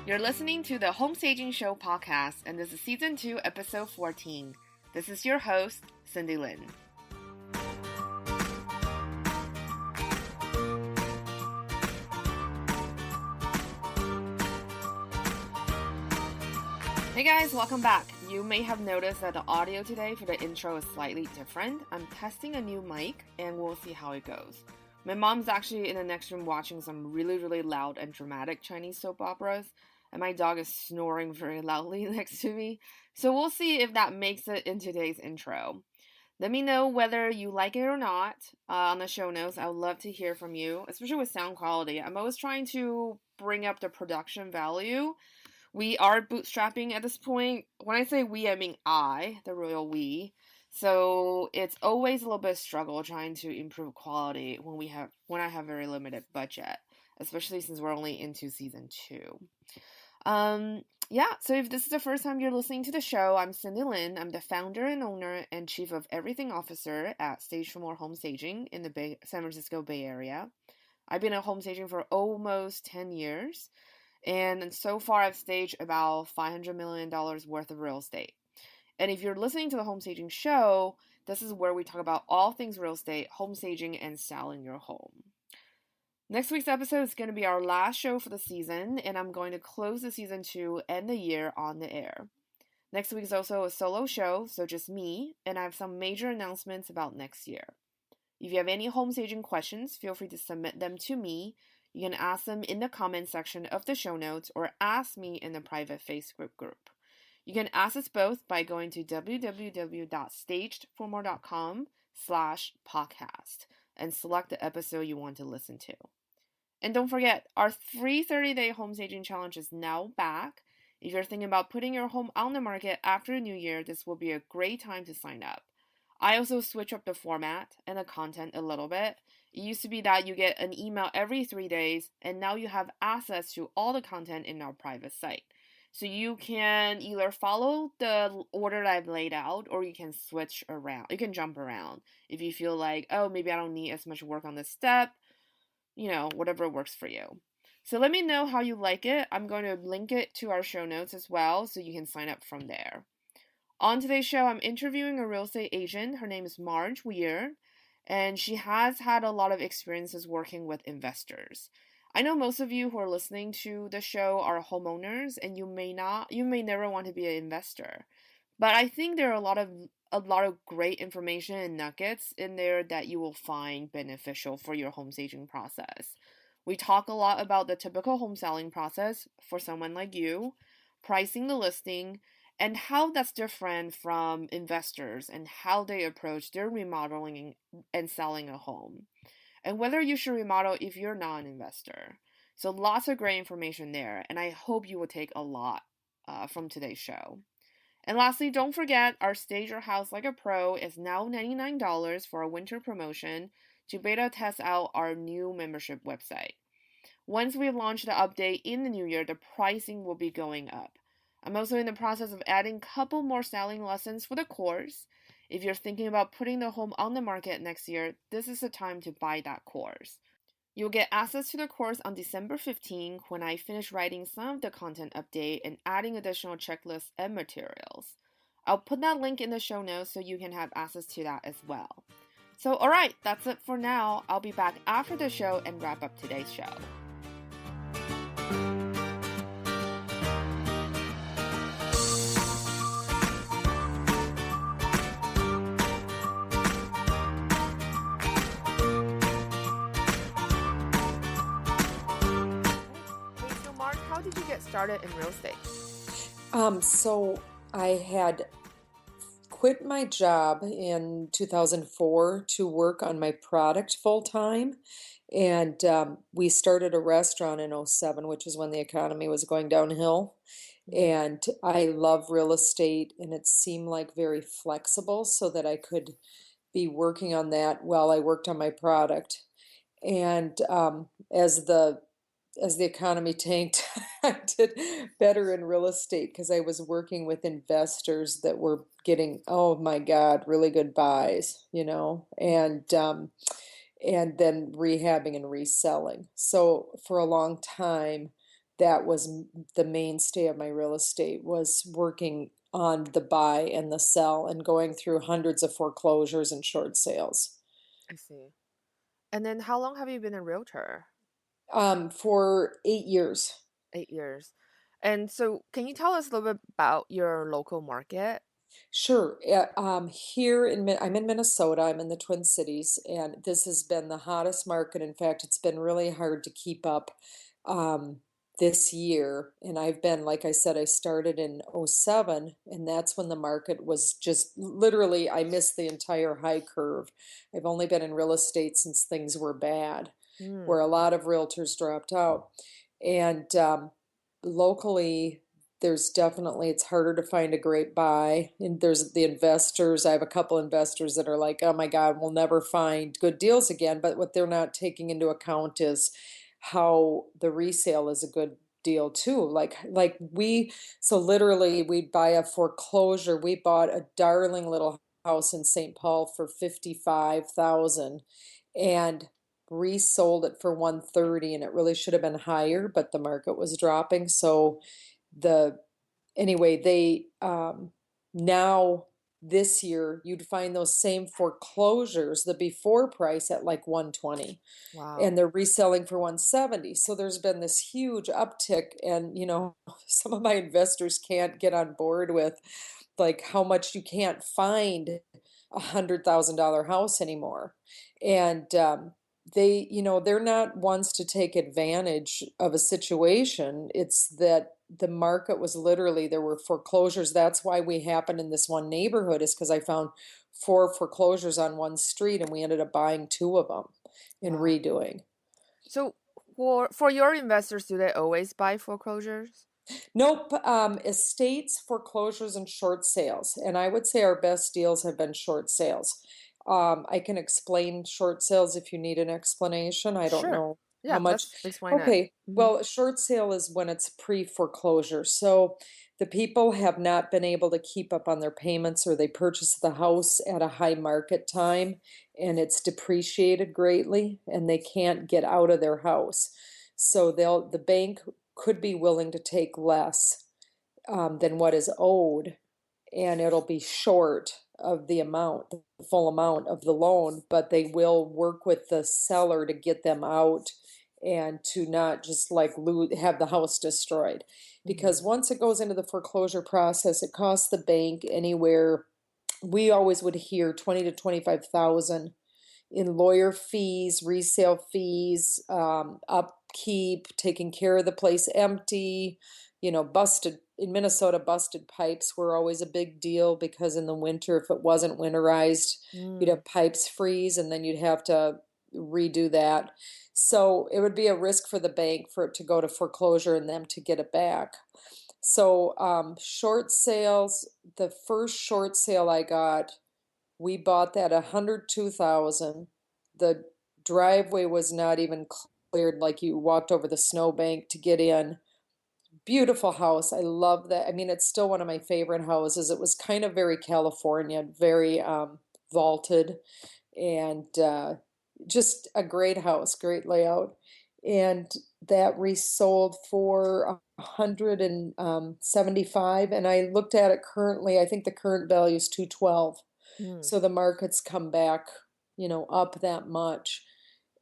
You're listening to the Home Staging Show podcast, and this is Season 2, Episode 14. This is your host, Cindy Lin. Hey guys, welcome back. You may have noticed that the audio today for the intro is slightly different. I'm testing a new mic, and we'll see how it goes. My mom's actually in the next room watching some really loud and dramatic Chinese soap operas, and my dog is snoring very loudly next to me. So we'll see if that makes it in today's intro. Let me know whether you like it or not on the show notes. I would love to hear from you, especially with sound quality. I'm always trying to bring up the production value. We are bootstrapping at this point. When I say we, I mean I, the royal we. So it's always a little bit of struggle trying to improve quality when I have very limited budget, especially since we're only into season 2. So if this is the first time you're listening to the show, I'm Cindy Lin. I'm the founder and owner and chief of everything officer at Stage for More Home Staging in the San Francisco Bay Area. I've been at home staging for almost 10 years. And so far, I've staged about $500 million worth of real estate. And if you're listening to the Home Staging Show, this is where we talk about all things real estate, home staging, and selling your home. Next week's episode is going to be our last show for the season, and I'm going to close the season 2 and the year on the air. Next week is also a solo show, so just me, and I have some major announcements about next year. If you have any home staging questions, feel free to submit them to me. You can ask them in the comment section of the show notes or ask me in the private Facebook group. You can ask us both by going to www.stagedformore.com/podcast and select the episode you want to listen to. And don't forget, our free 30-day home staging challenge is now back. If you're thinking about putting your home on the market after the new year, this will be a great time to sign up. I also switch up the format and the content a little bit. It used to be that you get an email every 3 days, and now you have access to all the content in our private site. So you can either follow the order that I've laid out, or you can switch around. You can jump around if you feel like, oh, maybe I don't need as much work on this step. Whatever works for you. So let me know how you like it. I'm going to link it to our show notes as well, so you can sign up from there. On today's show, I'm interviewing a real estate agent. Her name is Marj Weir, and she has had a lot of experiences working with investors. I know most of you who are listening to the show are homeowners, and you may never want to be an investor. But I think there are a lot of great information and nuggets in there that you will find beneficial for your home staging process. We talk a lot about the typical home selling process for someone like you, pricing the listing, and how that's different from investors and how they approach their remodeling and selling a home. And whether you should remodel if you're not an investor. So lots of great information there, and I hope you will take a lot from today's show. And lastly, don't forget our Stage Your House Like a Pro is now $99 for a winter promotion to beta test out our new membership website. Once we launch the update in the new year, the pricing will be going up. I'm also in the process of adding a couple more styling lessons for the course. If you're thinking about putting the home on the market next year, this is the time to buy that course. You'll get access to the course on December 15th when I finish writing some of the content update and adding additional checklists and materials. I'll put that link in the show notes so you can have access to that as well. So alright, that's it for now. I'll be back after the show and wrap up today's show. How did you get started in real estate? So I had quit my job in 2004 to work on my product full time. And we started a restaurant in '07, which is when the economy was going downhill. And I love real estate, and it seemed like very flexible so that I could be working on that while I worked on my product. And as the economy tanked, I did better in real estate because I was working with investors that were getting, oh my God, really good buys, and then rehabbing and reselling. So for a long time, that was the mainstay of my real estate, was working on the buy and the sell and going through hundreds of foreclosures and short sales. I see. And then how long have you been a realtor? For 8 years. 8 years. And so, can you tell us a little bit about your local market? Sure. Yeah, here I'm in Minnesota. I'm in the Twin Cities, and this has been the hottest market. In fact, it's been really hard to keep up um, this year. And I've been, like I said, I started in '07, and that's when the market was just literally, I missed the entire high curve. I've only been in real estate since things were bad, Hmm. where a lot of realtors dropped out. And locally, there's definitely, it's harder to find a great buy. And there's the investors. I have a couple investors that are like, oh my God, we'll never find good deals again. But what they're not taking into account is how the resale is a good deal too. Like we, so literally we'd buy a foreclosure. We bought a darling little house in St. Paul for 55,000 and resold it for 130, and it really should have been higher, but the market was dropping. So the anyway, they now this year you'd find those same foreclosures, the before price at like 120, Wow. and they're reselling for 170. So there's been this huge uptick, and some of my investors can't get on board with like how much you can't find $100,000 house anymore. And they're not ones to take advantage of a situation. It's that the market was literally, there were foreclosures. That's why we happened in this one neighborhood, is because I found four foreclosures on one street, and we ended up buying two of them and Wow. redoing. So, for your investors, do they always buy foreclosures? Nope. Estates, foreclosures, and short sales. And I would say our best deals have been short sales. I can explain short sales if you need an explanation. I don't Sure. know how Yeah, much. let's explain it. Okay. Hmm. Well, a short sale is when it's pre-foreclosure. So the people have not been able to keep up on their payments, or they purchased the house at a high market time and it's depreciated greatly and they can't get out of their house. So the bank could be willing to take less than what is owed, and it'll be short of the amount, the full amount of the loan, but they will work with the seller to get them out and to not just like have the house destroyed. Because Hmm. once it goes into the foreclosure process, it costs the bank anywhere, we always would hear 20 to 25,000 in lawyer fees, resale fees, upkeep, taking care of the place empty, busted in Minnesota, busted pipes were always a big deal because in the winter, if it wasn't winterized, you'd Mm. have pipes freeze and then you'd have to redo that. So it would be a risk for the bank for it to go to foreclosure and them to get it back. So short sales, the first short sale I got, we bought that 102,000. The driveway was not even cleared, like you walked over the snowbank to get in. Beautiful house. I love that. I mean, it's still one of my favorite houses. It was kind of very California, very vaulted, and just a great house, great layout. And that resold for 175. And I looked at it currently. I think the current value is 212. Mm. So the market's come back, up that much.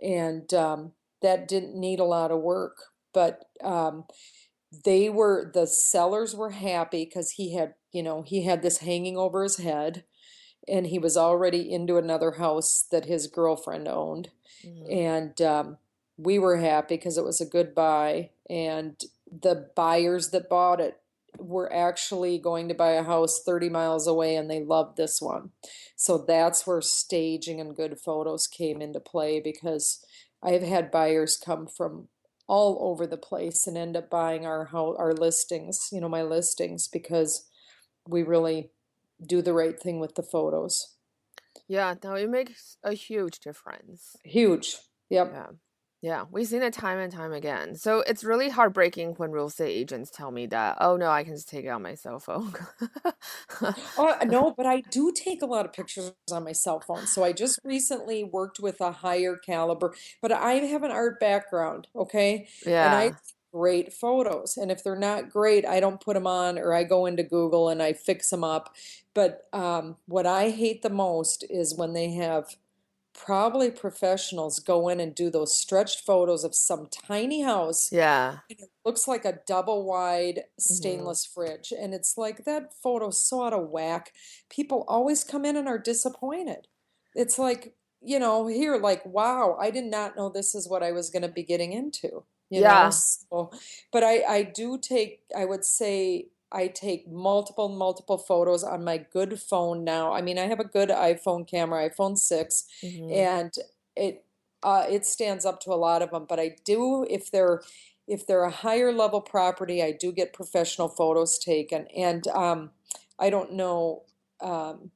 And that didn't need a lot of work. But the sellers were happy because he had this hanging over his head, and he was already into another house that his girlfriend owned. Hmm. And we were happy because it was a good buy. And the buyers that bought it were actually going to buy a house 30 miles away, and they loved this one. So that's where staging and good photos came into play, because I've had buyers come from all over the place and end up buying our listings, my listings, because we really do the right thing with the photos. Yeah, no, it makes a huge difference. Huge. Yep. Yeah. Yeah, we've seen it time and time again. So it's really heartbreaking when real estate agents tell me that, oh no, I can just take it on my cell phone. Oh, no, but I do take a lot of pictures on my cell phone. So I just recently worked with a higher caliber, but I have an art background, okay? And I Yeah. great photos. And if they're not great, I don't put them on, or I go into Google and I fix them up. But what I hate the most is when they have probably professionals go in and do those stretched photos of some tiny house. Yeah. And it looks like a double wide Hmm. stainless fridge. And it's like that photo's so out of whack. People always come in and are disappointed. It's like, here, like, wow, I did not know this is what I was going to be getting into, you know? Yeah. So, but I do take, I would say, I take multiple photos on my good phone now. I mean, I have a good iPhone camera, iPhone 6, Hmm. and it it stands up to a lot of them. But I do, if they're a higher level property, I do get professional photos taken. And I don't know um,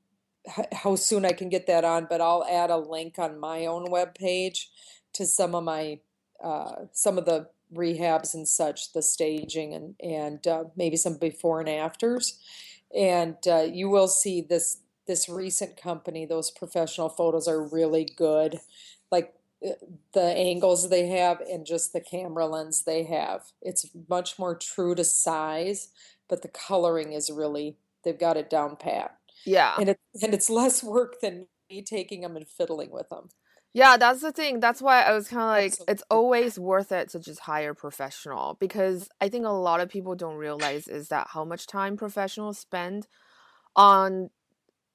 how soon I can get that on, but I'll add a link on my own webpage to some of the rehabs and such, the staging and maybe some before and afters. And you will see this recent company, those professional photos are really good. Like uh, the angles they have and just the camera lens they have. It's much more true to size, but the coloring is really, they've got it down pat. Yeah. And it's less work than me taking them and fiddling with them. Yeah, that's the thing. That's why I was kind of like, it's Absolutely. always worth it to just hire a professional because I think a lot of people don't realize is that how much time professionals spend on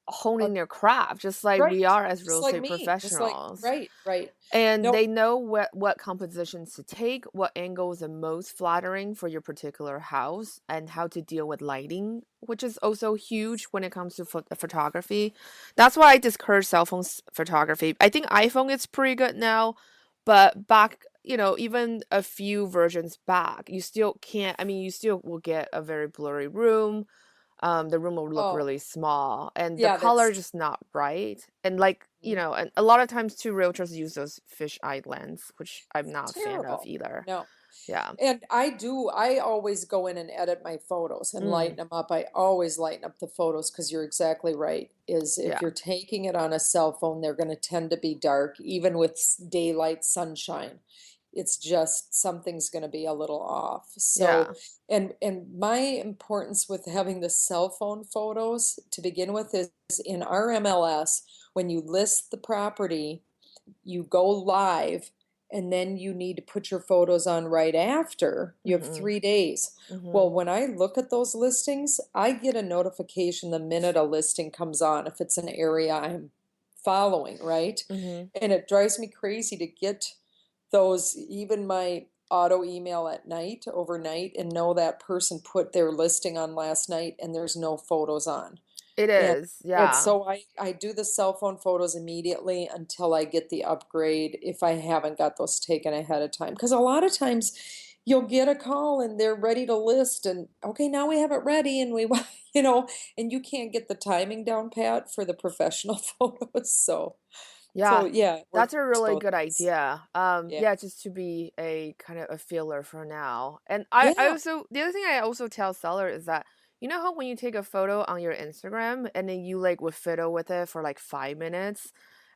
Uh, honing their craft, just like we right. are as real Just like estate me. Just like, professionals. right, right. And No, they know what compositions to take, what angle is the most flattering for your particular house, and how to deal with lighting, which is also huge when it comes to photography. That's why I discourage cell phone photography. I think iPhone is pretty good now, but back, even a few versions back, you still can't. I mean, you still will get a very blurry room. The room will look oh, really small and the yeah, color that's is just not bright. And like, and a lot of times too, realtors use those fisheye lens, which I'm not a fan of terrible. either. No. Yeah. And I always go in and edit my photos and lighten Mm, them up. I always lighten up the photos because you're exactly right. Is if yeah. you're taking it on a cell phone, they're going to tend to be dark, even with daylight sunshine. It's just something's going to be a little off. So, Yeah. and my importance with having the cell phone photos to begin with is in our MLS, when you list the property, you go live and then you need to put your photos on right after. You have Mm-hmm. 3 days. Mm-hmm. Well, when I look at those listings, I get a notification the minute a listing comes on if it's an area I'm following, right? Mm-hmm. And it drives me crazy to get those, even my auto email at night, overnight, and know that person put their listing on last night and there's no photos on. It And is. and Yeah. so I do the cell phone photos immediately until I get the upgrade if I haven't got those taken ahead of time. Because a lot of times you'll get a call and they're ready to list and okay, now we have it ready and we want, and you can't get the timing down pat for the professional photos. So Yeah. yeah, it That's works a really both good ways. idea. Yeah. Yeah, just to be a kind of a feeler for now. And I Yeah. also, the other thing I also tell sellers is that, you know how when you take a photo on your Instagram and then you like would fiddle with it for like 5 minutes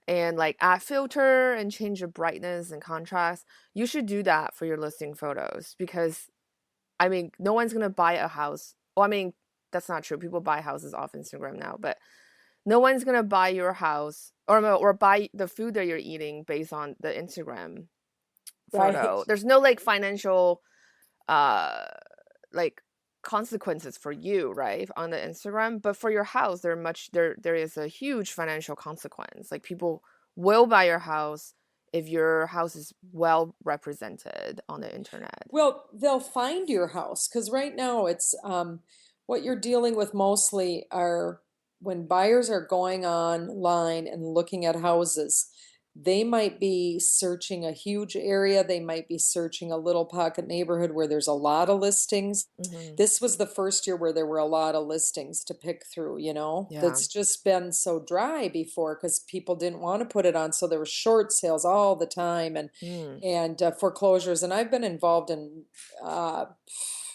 and like add filter and change the brightness and contrast, you should do that for your listing photos because I mean, no one's gonna buy a house. Well, I mean, that's not true. People buy houses off Instagram now, but no one's gonna buy your house or buy the food that you're eating based on the Instagram Right. photo. There's no like financial uh like consequences for you, right, on the Instagram, but for your house there is a huge financial consequence. Like people will buy your house if your house is well represented on the internet. Well, they'll find your house because right now it's what you're dealing with mostly are when buyers are going online and looking at houses, they might be searching a huge area, they might be searching a little pocket neighborhood where there's a lot of listings. Hmm. This was the first year where there were a lot of listings to pick through, Yeah. That's just been so dry before because people didn't want to put it on, so there were short sales all the time Mm. and foreclosures. And I've been involved in, uh,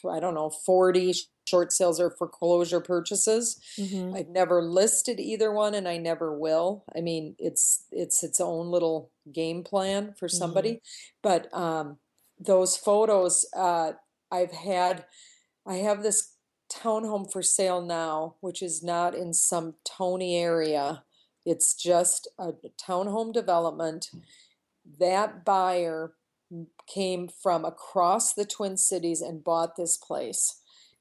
I don't know, 40 short sales or foreclosure purchases. Hmm. I've never listed either one, and I never will. I mean, it's its own little game plan for Hmm. somebody, but those photos, I've had, I have this townhome for sale now, which is not in some Tony area. It's just a townhome development. That buyer came from across the Twin Cities and bought this place.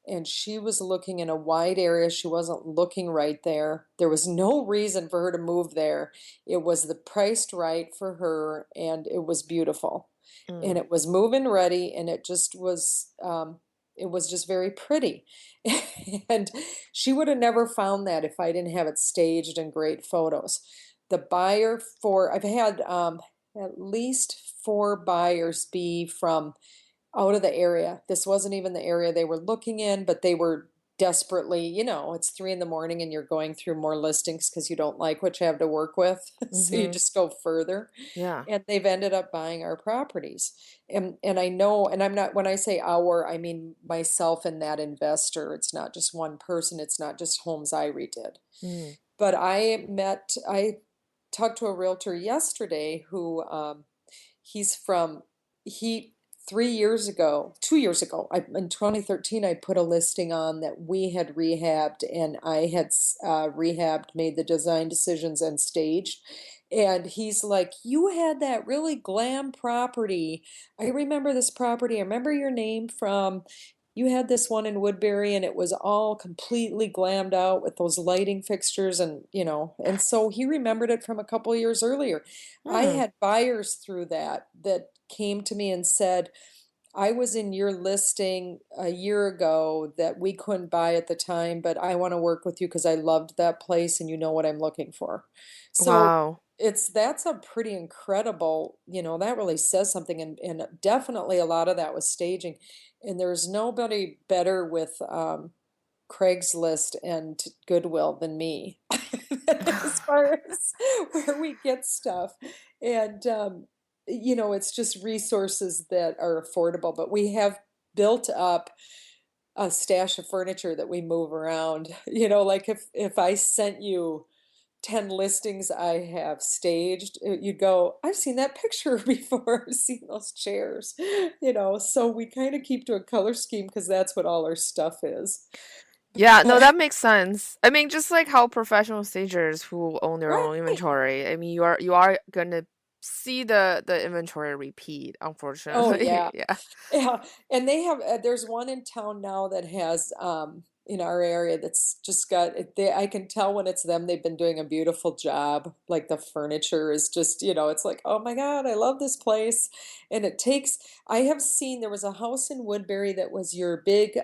And she was looking in a wide area. She wasn't looking right there. There was no reason for her to move there. It was the priced right for her, and it was beautiful. And Mm. it was move-in ready, and it was just very pretty. And she would have never found that if I didn't have it staged and great photos. The buyer for, I've had at least four buyers be from out of the area. This wasn't even the area they were looking in, but they were desperately, it's 3 in the morning and you're going through more listings because you don't like what you have to work with. So you Mm-hmm. just go further. Yeah. And they've ended up buying our properties. And I know, and I'm not, when I say our, I mean myself and that investor. It's not just one person, it's not just homes I redid. Mm. But I talked to a realtor yesterday who he's from he 3 years ago, 2 years ago, in 2013, I put a listing on that we had rehabbed, and I had rehabbed, made the design decisions, and staged. And he's like, "You had that really glam property. I remember this property. I remember your name from. You had this one in Woodbury, and it was all completely glammed out with those lighting fixtures, and so he remembered it from a couple years earlier. I Mm. had buyers through that came to me and said, I was in your listing a year ago that we couldn't buy at the time, but I want to work with you because I loved that place and you know what I'm looking for." So Wow. that's a pretty incredible, that really says something, and definitely a lot of that was staging. And there's nobody better with Craigslist and Goodwill than me as far as where we get stuff. And, it's just resources that are affordable, but we have built up a stash of furniture that we move around. Like if I sent you 10 listings I have staged, you'd go, "I've seen that picture before. I've seen those chairs." So we kind of keep to a color scheme because that's what all our stuff is. Yeah, no, But that makes sense. I mean, just like how professional stagers who own their own right. inventory, I mean, you are gonna see the inventory repeat, Oh unfortunately. yeah. Yeah. Yeah, and they have there's one in town now that has in our area that's just got I can tell when it's them. They've been doing a beautiful job. Like the furniture is just, it's like, "Oh my God, I love this place." And it takes I have seen there was a house in Woodbury that was your big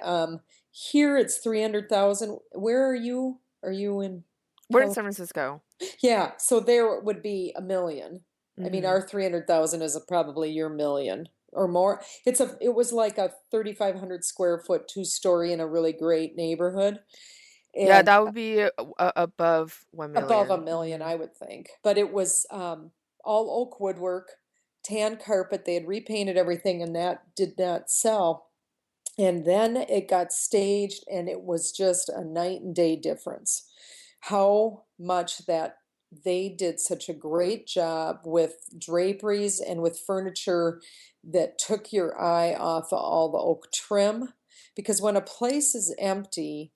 here it's 300,000. Where are you? Are you in We're in California? San Francisco. Yeah, so there would be a million. I mean, Mhm. our 300,000 is probably your million or more. It was like a 3,500 square foot two-story in a really great neighborhood, Yeah, and that would be above above a 1,000,000. million, Mhm. I would think. But it was all oak woodwork, tan carpet. They had repainted everything, and that did not sell. And then it got staged, and it was just a night and day difference. How much that they did such a great job with draperies and with furniture that took your eye off of all the oak trim. Because when a place is empty,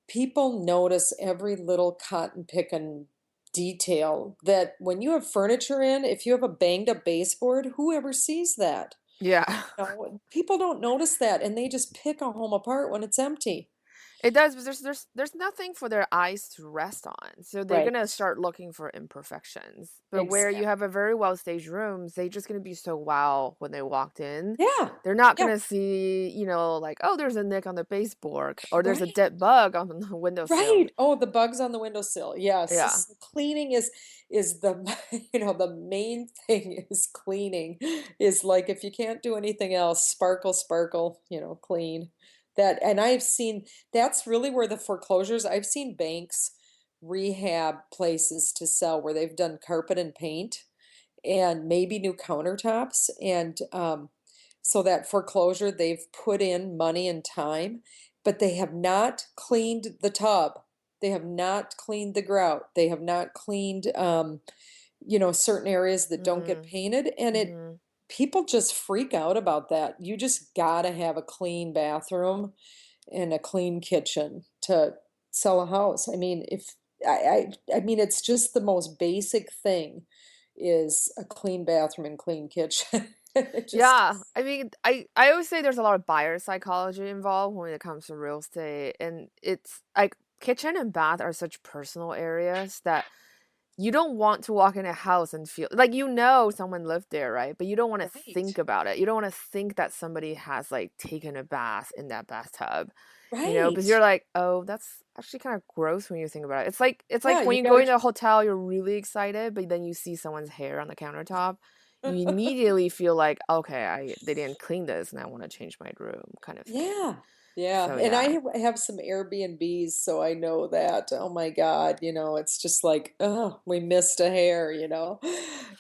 people notice every little cotton picking detail that when you have furniture in, if you have a banged up baseboard, whoever sees that? Yeah. People don't notice that, and they just pick a home apart when it's empty. It does, but there's nothing for their eyes to rest on. So they're Right. gonna start looking for imperfections. But where you Exactly. have a very well staged rooms, they just gonna be so wow when they walked in. Yeah. They're not Yeah. gonna see, like, oh, there's a nick on the baseboard or there's a Right. dead bug on the windowsill. Right. Oh, the bugs on the windowsill. Yes. Yeah. Cleaning is the the main thing is cleaning. Is like if you can't do anything else, sparkle, sparkle, clean. That and I've seen that's really where the foreclosures, I've seen banks rehab places to sell where they've done carpet and paint and maybe new countertops. And so that foreclosure, they've put in money and time, but they have not cleaned the tub. They have not cleaned the grout. They have not cleaned, certain areas that don't get Mm. painted. And Mhm. people just freak out about that. You just gotta have a clean bathroom and a clean kitchen to sell a house. I mean, if I mean, it's just the most basic thing is a clean bathroom and clean kitchen. It just, Yeah, I mean, I always say there's a lot of buyer psychology involved when it comes to real estate, and it's like kitchen and bath are such personal areas that you don't want to walk in a house and feel like someone lived there, right? But you don't want to right, think about it. You don't want to think that somebody has like taken a bath in that bathtub, because right. you're like, oh, that's actually kind of gross when you think about it. It's like Yeah, when you you go gotta. into a hotel, you're really excited, but then you see someone's hair on the countertop, you immediately feel like, okay, I they didn't clean this, and I want to change my room, kind of thing. Yeah. Yeah. So And I yeah, have some Airbnbs, so I know that. Oh my God, it's just like, oh, we missed a hair.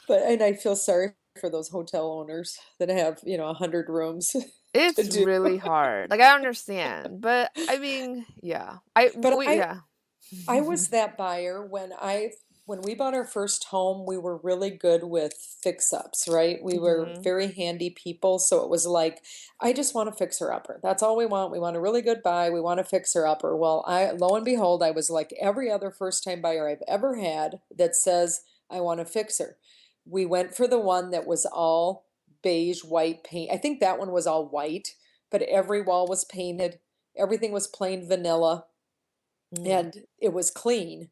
But and I feel sorry for those hotel owners that have, 100 rooms to it's do. really hard. Like I understand, but I mean, yeah, I But we I yeah. I was that buyer when we bought our first home, we were really good with fix-ups, right? We were Hmm. very handy people, so it was like, I just want a fixer-upper. That's all we want. We want a really good buy. We want a fixer-upper. Well, I lo and behold, I was like every other first-time buyer I've ever had that says, I want a fixer. We went for the one that was all beige white paint. I think that one was all white, but every wall was painted. Everything was plain vanilla Mm. and it was clean,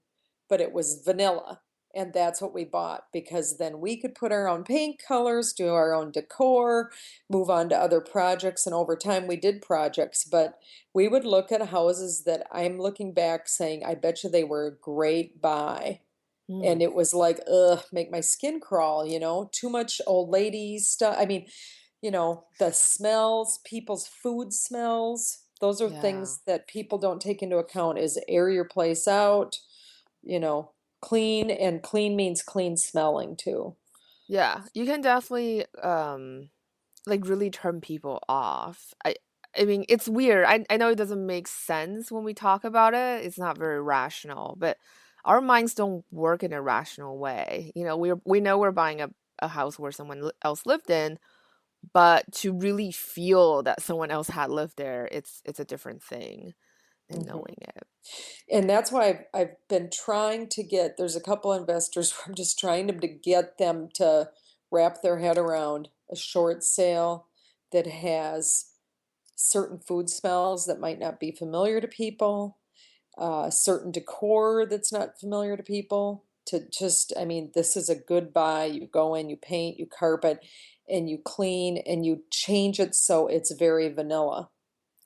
but it was vanilla. And that's what we bought because then we could put our own paint colors, do our own decor, move on to other projects. And over time, we did projects, but we would look at houses that I'm looking back saying, I bet you they were a great buy. And Mm. it was like, ugh, make my skin crawl. Too much old lady stuff. I mean, the smells, people's food smells, those are Yeah. things that people don't take into account is air your place out, you know, clean, and clean means clean smelling too. Yeah, you can definitely like really turn people off. I mean, it's weird. I know it doesn't make sense when we talk about it. It's not very rational, but our minds don't work in a rational way. We know we're buying a house where else lived in, but to really feel that someone else had lived there, it's a different thing than Mhm. knowing it. And that's why I've been trying to there's a couple investors where I'm just trying to get them to wrap their head around a short sale that has certain food smells that might not be familiar to people, certain decor that's not familiar to people. To just, I mean, this is a good buy. You go in, you paint, you carpet, and you clean, and you change it so it's very vanilla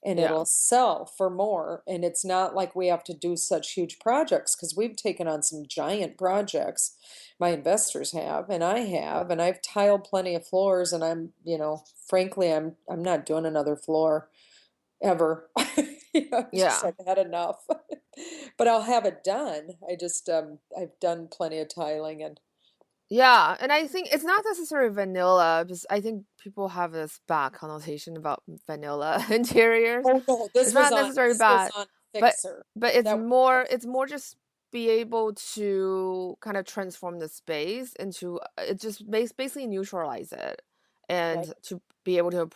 and Yeah. it'll sell for more. And it's not like we have to do such huge projects because we've taken on some giant projects. My investors have, and I have, and I've tiled plenty of floors. And frankly, I'm not doing another floor ever. It's just Yeah. I've had enough. But I'll have it done. I've done plenty of tiling and Yeah, and I think it's not necessarily vanilla because I think people have this bad connotation about vanilla interiors. oh no, It's not necessarily this was bad, on but Fixer. but it's That was more Fixer. it's more just be able to kind of transform the space into it just basically neutralize it Right. and to be able to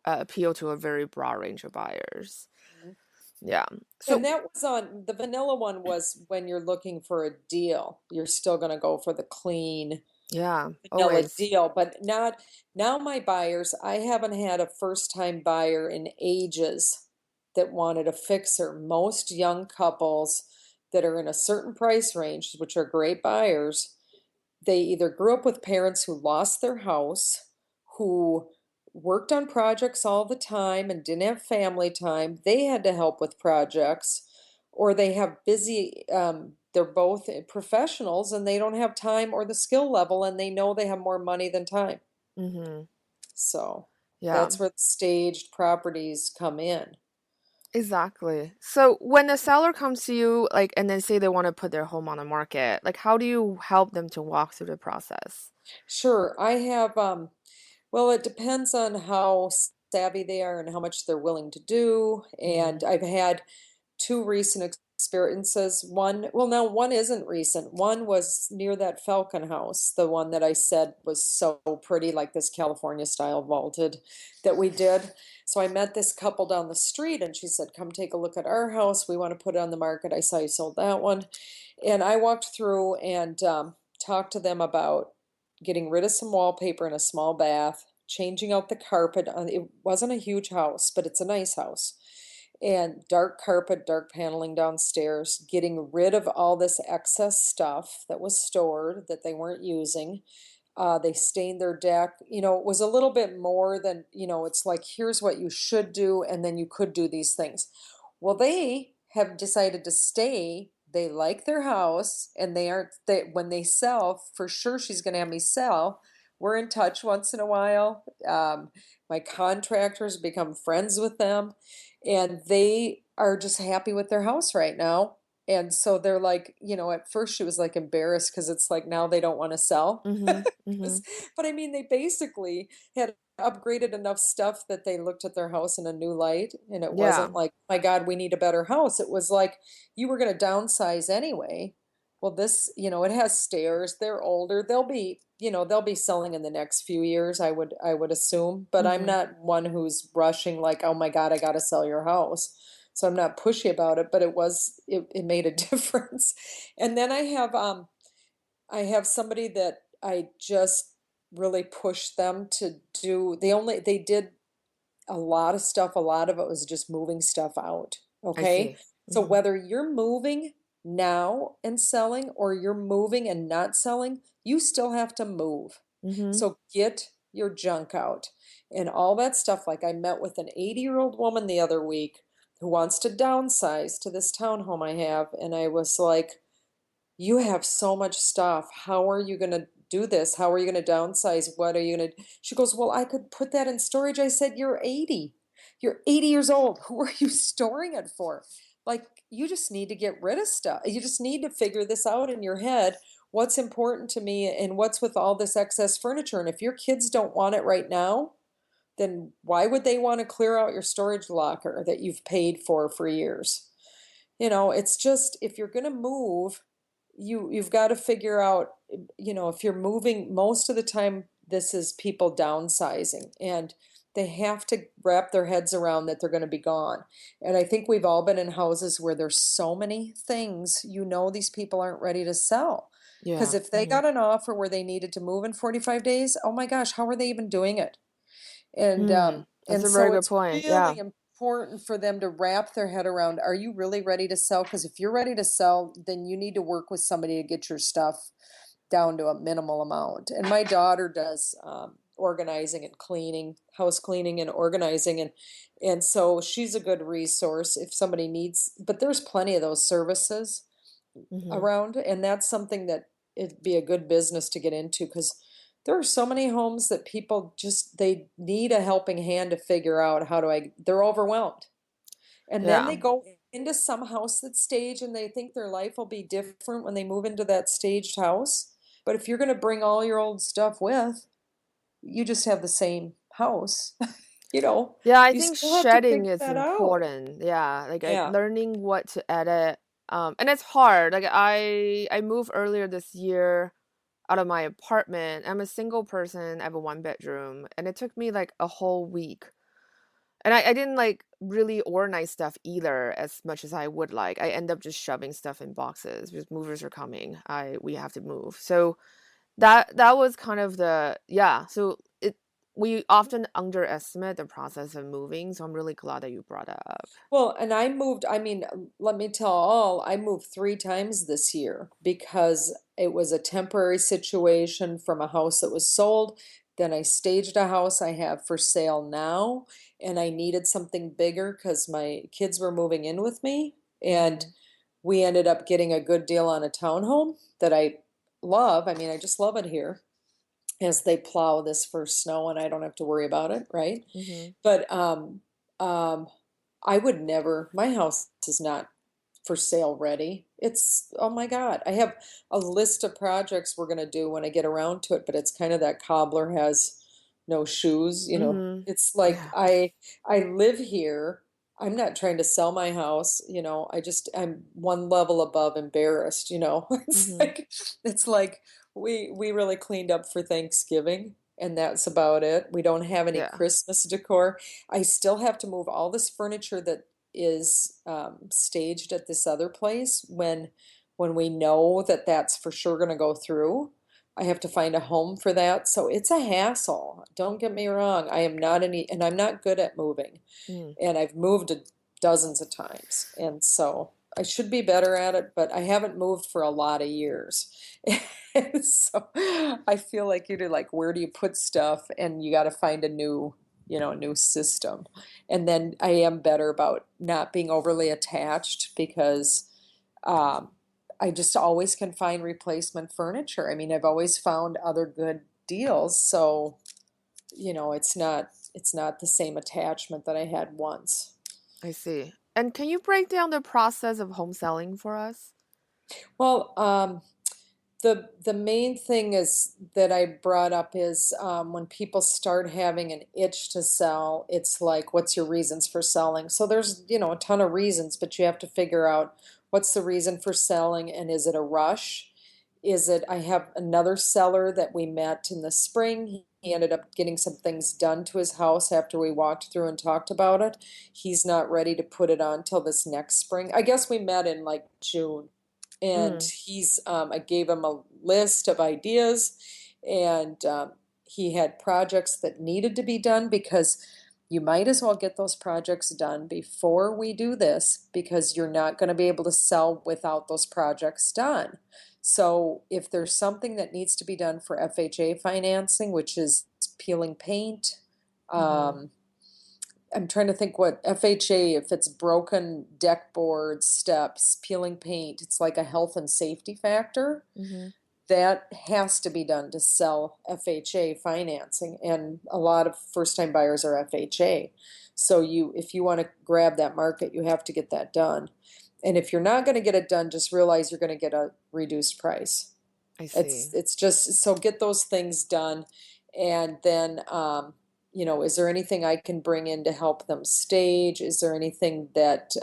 appeal to a very broad range of buyers. Mhm. Yeah. And So that was on the vanilla one was when you're looking for a deal. You're still gonna go for the clean yeah, vanilla always. deal, but not now my buyers, I haven't had a first time buyer in ages that wanted a fixer. Most young couples that are in a certain price range, which are great buyers, they either grew up with parents who lost their house, who worked on projects all the time and didn't have family time. They had to help with projects, or they have busy, they're both professionals and they don't have time or the skill level, and they know they have more money than time. Mhm. So Yeah. that's where the staged properties come in. Exactly. So when a seller comes to you, like, and then say they want to put their home on the market, like, how do you help them to walk through the process? Sure, I have, well, it depends on how savvy they are and how much they're willing to do. And Hmm. I've had two recent experiences. One, well, no, one isn't recent. One was near that Falcon house, the one that I said was so pretty, like this California style vaulted that we did. So I met this couple down the street and she said, come take a look at our house. We want to put it on the market. I saw you sold that one. And I walked through and talked to them about getting rid of some wallpaper in a small bath, changing out the carpet. It wasn't a huge house, but it's a nice house. And dark carpet, dark paneling downstairs, getting rid of all this excess stuff that was stored that they weren't using. They stained their deck. It was a little bit more than, it's like, here's what you should do, and then you could do these things. Well, they have decided to stay. They like their house, and when they sell, for sure she's going to have me sell. We're in touch once in a while. My contractors become friends with them, and they are just happy with their house right now. And so they're like, at first she was like embarrassed because it's like now they don't want to sell. Mhm. Mhm. But I mean, they basically had upgraded enough stuff that they looked at their house in a new light. And it Yeah. wasn't like, my God, we need a better house. It was like, you were going to downsize anyway. Well, this, it has stairs. They're older. They'll be selling in the next few years, I would assume. But I'm Mhm. not one who's rushing like, oh my God, I got to sell your house. So I'm not pushy about it, but it made a difference. And then I have somebody that I just really pushed them to do. They did a lot of stuff. A lot of it was just moving stuff out. I Okay. see. So Mhm. whether you're moving now and selling or you're moving and not selling, you still have to move. Mhm. So get your junk out and all that stuff. Like I met with an 80-year-old woman the other week who wants to downsize to this townhome I have. And I was like, you have so much stuff. How are you going to do this? How are you going to downsize? What are you going to? She goes, well, I could put that in storage. I said, you're 80. You're 80 years old. Who are you storing it for? Like, you just need to get rid of stuff. You just need to figure this out in your head. What's important to me and what's with all this excess furniture? And if your kids don't want it right now, then why would they want to clear out your storage locker that you've paid for years? It's just if you're going to move, you've got to figure out, if you're moving, most of the time this is people downsizing and they have to wrap their heads around that they're going to be gone. And I think we've all been in houses where there's so many things, these people aren't ready to sell. Because Yeah. if they Mhm. got an offer where they needed to move in 45 days, oh my gosh, how are they even doing it? And Mm. That's a very so good it's point. Yeah. really important for them to wrap their head around, are you really ready to sell? Because if you're ready to sell, then you need to work with somebody to get your stuff down to a minimal amount. And my daughter does organizing and cleaning, house cleaning and organizing, and so she's a good resource if somebody needs. But there's plenty of those services Mhm. around, and that's something that it'd be a good business to get into because there are so many homes that people just they need a helping hand to figure out they're overwhelmed. And then Yeah. they go into some house that's staged and they think their life will be different when they move into that staged house. But if you're going to bring all your old stuff with, you just have the same house. you know, Yeah, I you think still have to shedding figure is that out. important. Yeah, like Yeah. learning what to edit. And it's hard. Like I moved earlier this year out of my apartment. I'm a single person. I have a one bedroom, and it took me like a whole week. And I didn't like really organize stuff either as much as I would like. I end up just shoving stuff in boxes because movers are coming. We have to move. So that was kind of the yeah. So it we often underestimate the process of moving. So I'm really glad that you brought that up. Well, and I mean, let me tell all, I moved 3 times this year because it was a temporary situation from a house that was sold. Then I staged a house I have for sale now, and I needed something bigger because my kids were moving in with me. And Mhm. we ended up getting a good deal on a townhome that I love. I mean, I just love it here as they plow this first snow and I don't have to worry about it, right? Mhm. But um, I would never, my house is not for sale ready. It's, oh my God, I have a list of projects we're going to do when I get around to it, but it's kind of that cobbler has no shoes. Mhm. It's like Yeah. I live here I'm not trying to sell my house, I'm one level above embarrassed. Mm-hmm. It's like we really cleaned up for Thanksgiving and that's about it. We don't have any Yeah. Christmas decor. I still have to move all this furniture that is staged at this other place when we know that that's for sure going to go through. I have to find a home for that. So it's a hassle. Don't get me wrong. And I'm not good at moving Mm, and I've moved dozens of times. And so I should be better at it, but I haven't moved for a lot of years. And so I feel like you're like, where do you put stuff? And you got to find a new system. And then I am better about not being overly attached because um, I just always can find replacement furniture. I mean, I've always found other good deals. So, it's not the same attachment that I had once. I see. And can you break down the process of home selling for us? Well, the main thing is that I brought up is when people start having an itch to sell, it's like, what's your reasons for selling? So there's, a ton of reasons, but you have to figure out what's the reason for selling and is it a rush? Is it, I have another seller that we met in the spring. He ended up getting some things done to his house after we walked through and talked about it. He's not ready to put it on till this next spring. I guess we met in like June. And Mm, I gave him a list of ideas, and he had projects that needed to be done because you might as well get those projects done before we do this because you're not going to be able to sell without those projects done. So if there's something that needs to be done for FHA financing, which is peeling paint, mm-hmm. um, I'm trying to think what FHA, if it's broken deck boards, steps, peeling paint, it's like a health and safety factor. Mm-hmm. That has to be done to sell FHA financing, and a lot of first-time buyers are FHA. So if you want to grab that market, you have to get that done. And if you're not going to get it done, just realize you're going to get a reduced price. I It's see. it's just so get those things done, and then is there anything I can bring in to help them stage? Is there anything that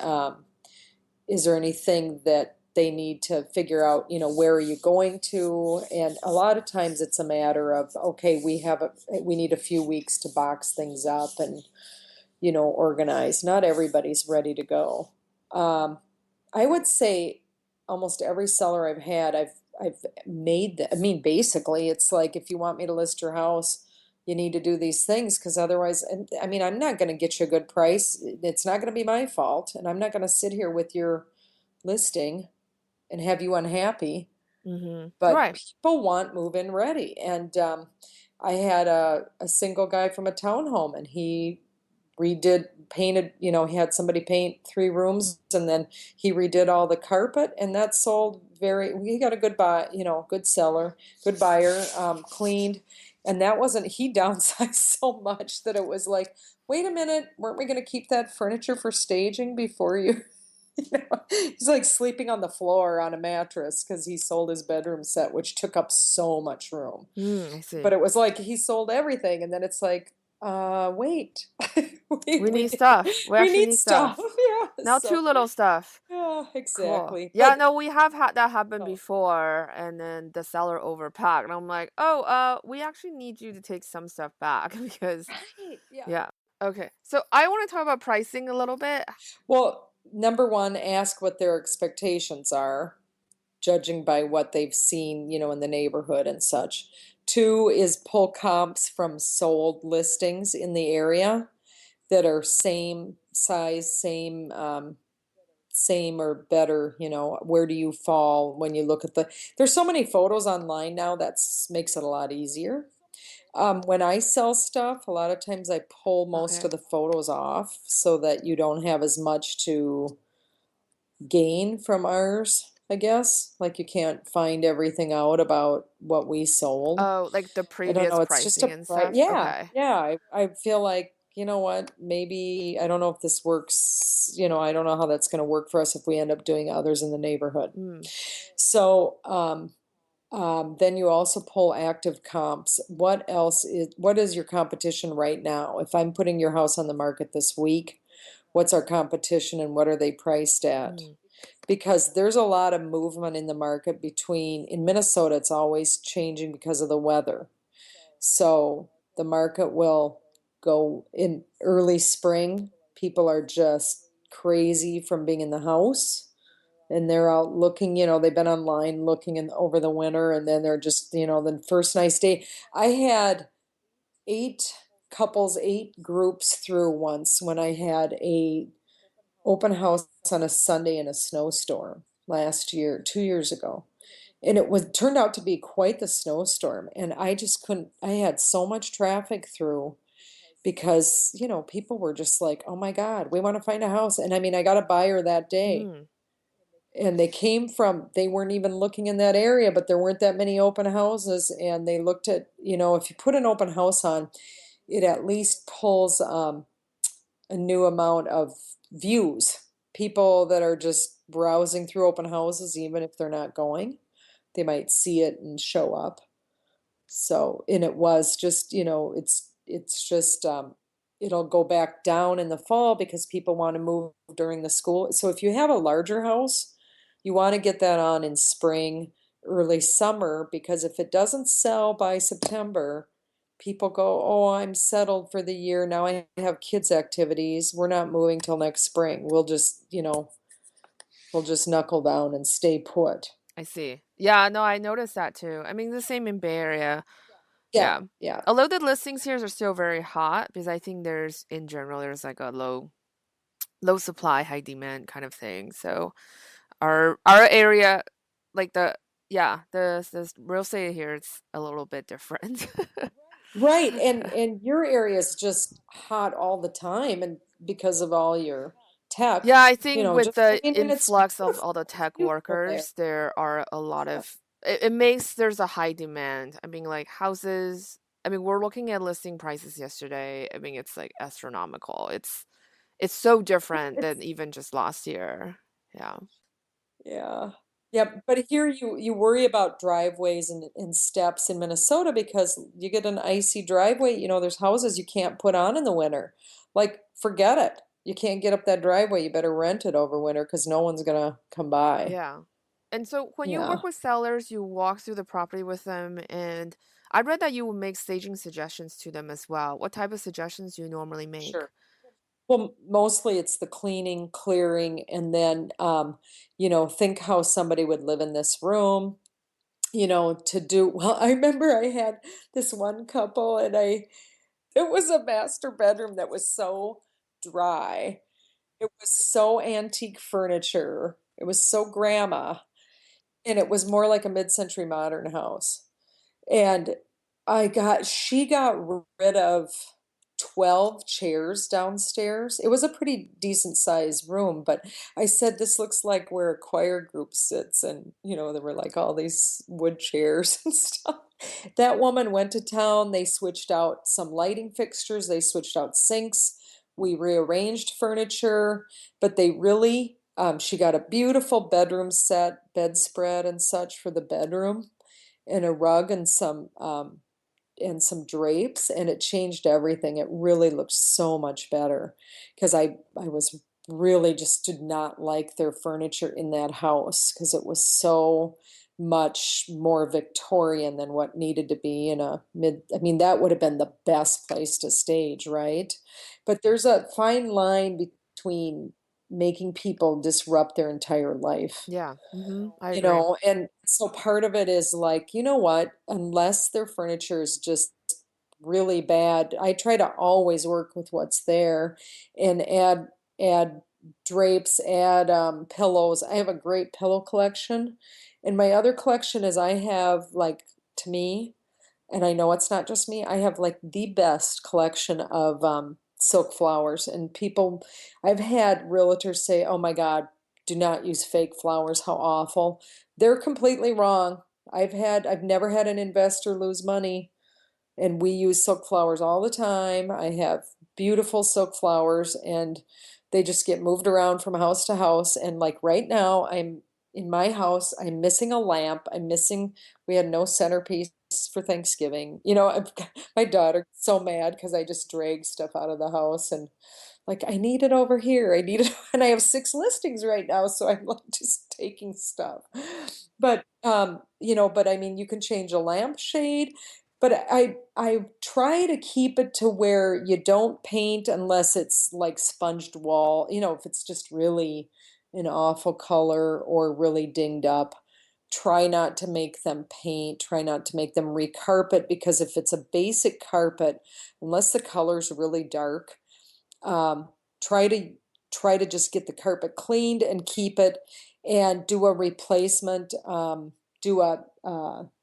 they need to figure out? Where are you going to? And a lot of times it's a matter of okay, we need a few weeks to box things up and organize. Not everybody's ready to go. Um, I would say almost every seller I've had, I've made I mean, basically, it's like if you want me to list your house, you need to do these things because otherwise, and I mean, I'm not going to get you a good price. It's not going to be my fault, and I'm not going to sit here with your listing and have you unhappy. Mm-hmm. But Right. people want move-in ready, and I had a single guy from a townhome, and he painted, he had somebody paint 3 rooms and then he redid all the carpet and that sold he got a good buy, good seller, good buyer, cleaned. And that wasn't, he downsized so much that it was like, wait a minute, weren't we going to keep that furniture for staging before you? He's like sleeping on the floor on a mattress because he sold his bedroom set, which took up so much room. Mm, I But see. it was like he sold everything, and then it's like, wait, we We need we stuff. We we actually need need stuff. stuff. Yeah, Now too so little stuff. yeah, Cool. exactly. Yeah, But no, we have had that happen oh, before, and then the seller overpacked. And I'm like, oh, we actually need you to take some stuff back because, right, yeah. yeah. Okay. So I want to talk about pricing a little bit. Well, number one, ask what their expectations are, judging by what they've seen, in the neighborhood and such. Two is pull comps from sold listings in the area that are same size, same or better, where do you fall when you look at there's so many photos online now that makes it a lot easier. When I sell stuff, a lot of times I pull most Okay. of the photos off so that you don't have as much to gain from ours, I guess. Like you can't find everything out about what we sold. Oh, like the I don't previous know. It's just pricing a and price. stuff. Yeah, Okay. yeah. I feel like, you know what? Maybe I don't know if this works. I don't know how that's going to work for us if we end up doing others in the neighborhood. Mm, So, then you also pull active comps. What is your competition right now? If I'm putting your house on the market this week, what's our competition and what are they priced at? Mm, Because there's a lot of movement in the market between, in Minnesota, it's always changing because of the weather. So the market will go in early spring. People are just crazy from being in the house and they're out looking, they've been online looking over the winter and then they're just, the first nice day. I had eight couples, eight groups through once when I had a open house on a Sunday in a snowstorm last year, 2 years ago. And it was turned out to be quite the snowstorm. And I just couldn't, I had so much traffic through because, people were just like, oh my God, we want to find a house. And I mean, I got a buyer that day. mm, And they weren't even looking in that area, but there weren't that many open houses. And they looked at, if you put an open house on, it at least pulls a new amount of views. People that are just browsing through open houses, even if they're not going, they might see it and show up. So, and it was just, it's just, it'll go back down in the fall because people want to move during the school. So if you have a larger house, you want to get that on in spring, early summer, because if it doesn't sell by September, people go, oh, I'm settled for the year. Now I have kids' activities. We're not moving till next spring. We'll just knuckle down and stay put. I see. Yeah, no, I noticed that too. I mean, the same in Bay Area. Yeah, Yeah. yeah. Although the listings here are still very hot because I think in general, there's like a low supply, high demand kind of thing. So our area, like the real estate here, it's a little bit different. Right, and your area is just hot all the time, and because of all your tech, Yeah, I think with just I the mean, and it's influx of beautiful, all the it's tech beautiful there. workers, there are a lot Yeah, of it makes there's a high demand. I mean, like houses. I mean, we're looking at listing prices yesterday. I mean, it's like astronomical. It's so different it's than even just last year. Yeah. yeah, yeah. But here you worry about driveways and steps in Minnesota because you get an icy driveway. There's houses you can't put on in the winter. Like, forget it. You can't get up that driveway. You better rent it over winter because no one's gonna come by. Yeah. And so when you Yeah, work with sellers, you walk through the property with them, and I read that you will make staging suggestions to them as well. What type of suggestions do you normally make? sure. Well, mostly it's the cleaning, clearing, and then, think how somebody would live in this room, to do, well, I remember I had this one couple and it was a master bedroom that was so dry. It was so antique furniture. It was so grandma, and it was more like a mid-century modern house. And she got rid of 12 chairs downstairs. It was a pretty decent sized room, but I said, this looks like where a choir group sits. And, there were like all these wood chairs and stuff. That woman went to town. They switched out some lighting fixtures, they switched out sinks. We rearranged furniture, but she got a beautiful bedroom set, bedspread and such for the bedroom and a rug and some drapes, and it changed everything. It really looked so much better because I was really just did not like their furniture in that house because it was so much more Victorian than what needed to be in a mid. I mean, that would have been the best place to stage, right? But there's a fine line between making people disrupt their entire life, Yeah. I agree. and so part of it is like, you know what, unless their furniture is just really bad, I try to always work with what's there and add drapes, add pillows. I have a great pillow collection. And my other collection is I have like, to me, and I know it's not just me, I have like the best collection of silk flowers. And I've had realtors say, oh my God, do not use fake flowers. How awful. They're completely wrong. I've never had an investor lose money, and we use silk flowers all the time. I have beautiful silk flowers, and they just get moved around from house to house. And like right now, in my house, I'm missing a lamp. We had no centerpiece for Thanksgiving. My daughter gets so mad because I just drag stuff out of the house and like, I need it over here. I need it. And I have 6 listings right now. So I'm like just taking stuff. But I mean, you can change a lampshade, but I try to keep it to where you don't paint unless it's like sponged wall, if it's just really an awful color or really dinged up. Try not to make them paint, try not to make them recarpet because if it's a basic carpet, unless the color's really dark, um, try to try to just get the carpet cleaned and keep it and do a replacement. Do a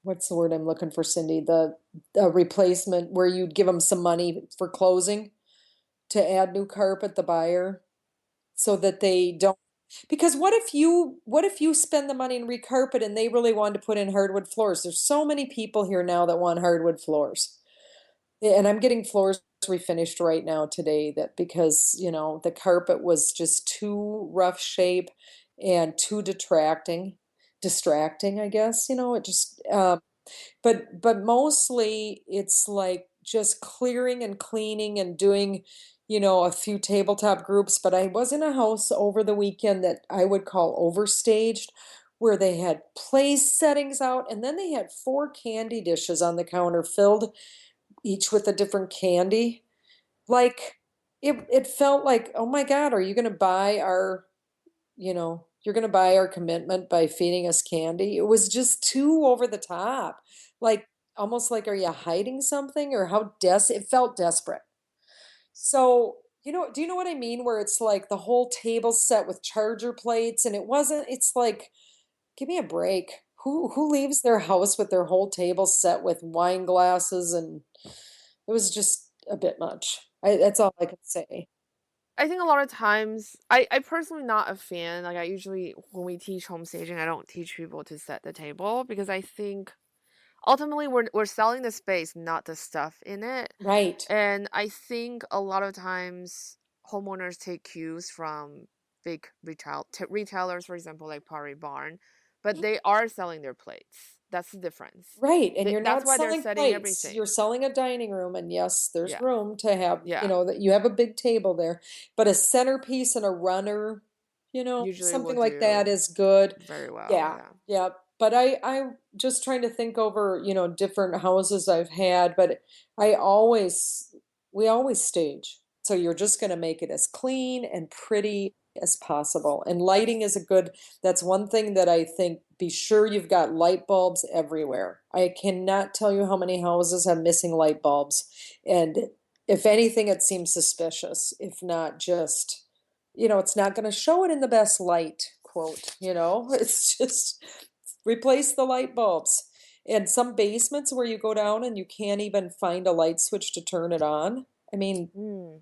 what's the word I'm looking for, Cindy? The replacement where you'd give them some money for closing to add new carpet, the buyer, so that they don't. Because what if you spend the money and recarpet and they really wanted to put in hardwood floors? There's so many people here now that want hardwood floors. And I'm getting floors refinished right now today that because, the carpet was just too rough shape and too distracting, I guess. It just but mostly it's like just clearing and cleaning and doing, a few tabletop groups. But I was in a house over the weekend that I would call overstaged, where they had place settings out and then they had 4 candy dishes on the counter filled each with a different candy. Like it felt like, oh my God, are you gonna buy you're gonna buy our commitment by feeding us candy? It was just too over the top. Like almost like, are you hiding something or it felt desperate. So, do you know what I mean? Where it's like the whole table set with charger plates and it's like, give me a break. Who leaves their house with their whole table set with wine glasses and it was just a bit much. That's all I can say. I think a lot of times, I personally not a fan. Like I usually when we teach home staging, I don't teach people to set the table because I think ultimately we're selling the space, not the stuff in it. Right. And I think a lot of times homeowners take cues from big retailers, for example, like Pottery Barn, but they are selling their plates. That's the difference. Right. And you're That's not why they're selling setting plates. everything. You're selling a dining room. And yes, there's Yeah, room to have, yeah. that you have a big table there. But a centerpiece and a runner, Usually will something like that do is good. very well. Yeah. Yeah. Yeah. But I'm just trying to think over, different houses I've had. But I always, we always stage. So you're just going to make it as clean and pretty as possible. And lighting is that's one thing that I think, be sure you've got light bulbs everywhere. I cannot tell you how many houses have missing light bulbs. And if anything, it seems suspicious, if not just, it's not going to show it in the best light, quote, it's just replace the light bulbs. And some basements where you go down and you can't even find a light switch to turn it on. I mean,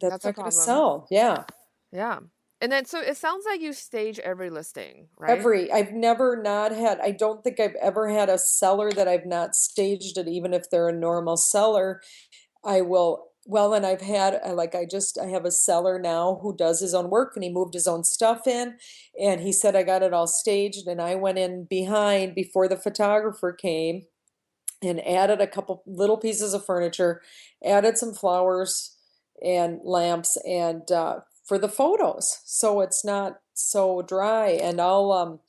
that's That's a not going to problem. sell. Yeah. Yeah. And then so it sounds like you stage every listing, right? I've never not had, I don't think I've ever had a seller that I've not staged it, even if they're a normal seller. And I've had, I have a seller now who does his own work and he moved his own stuff in and he said, I got it all staged. And I went in behind before the photographer came and added a couple little pieces of furniture, added some flowers and lamps and for the photos, so it's not so dry. And I'll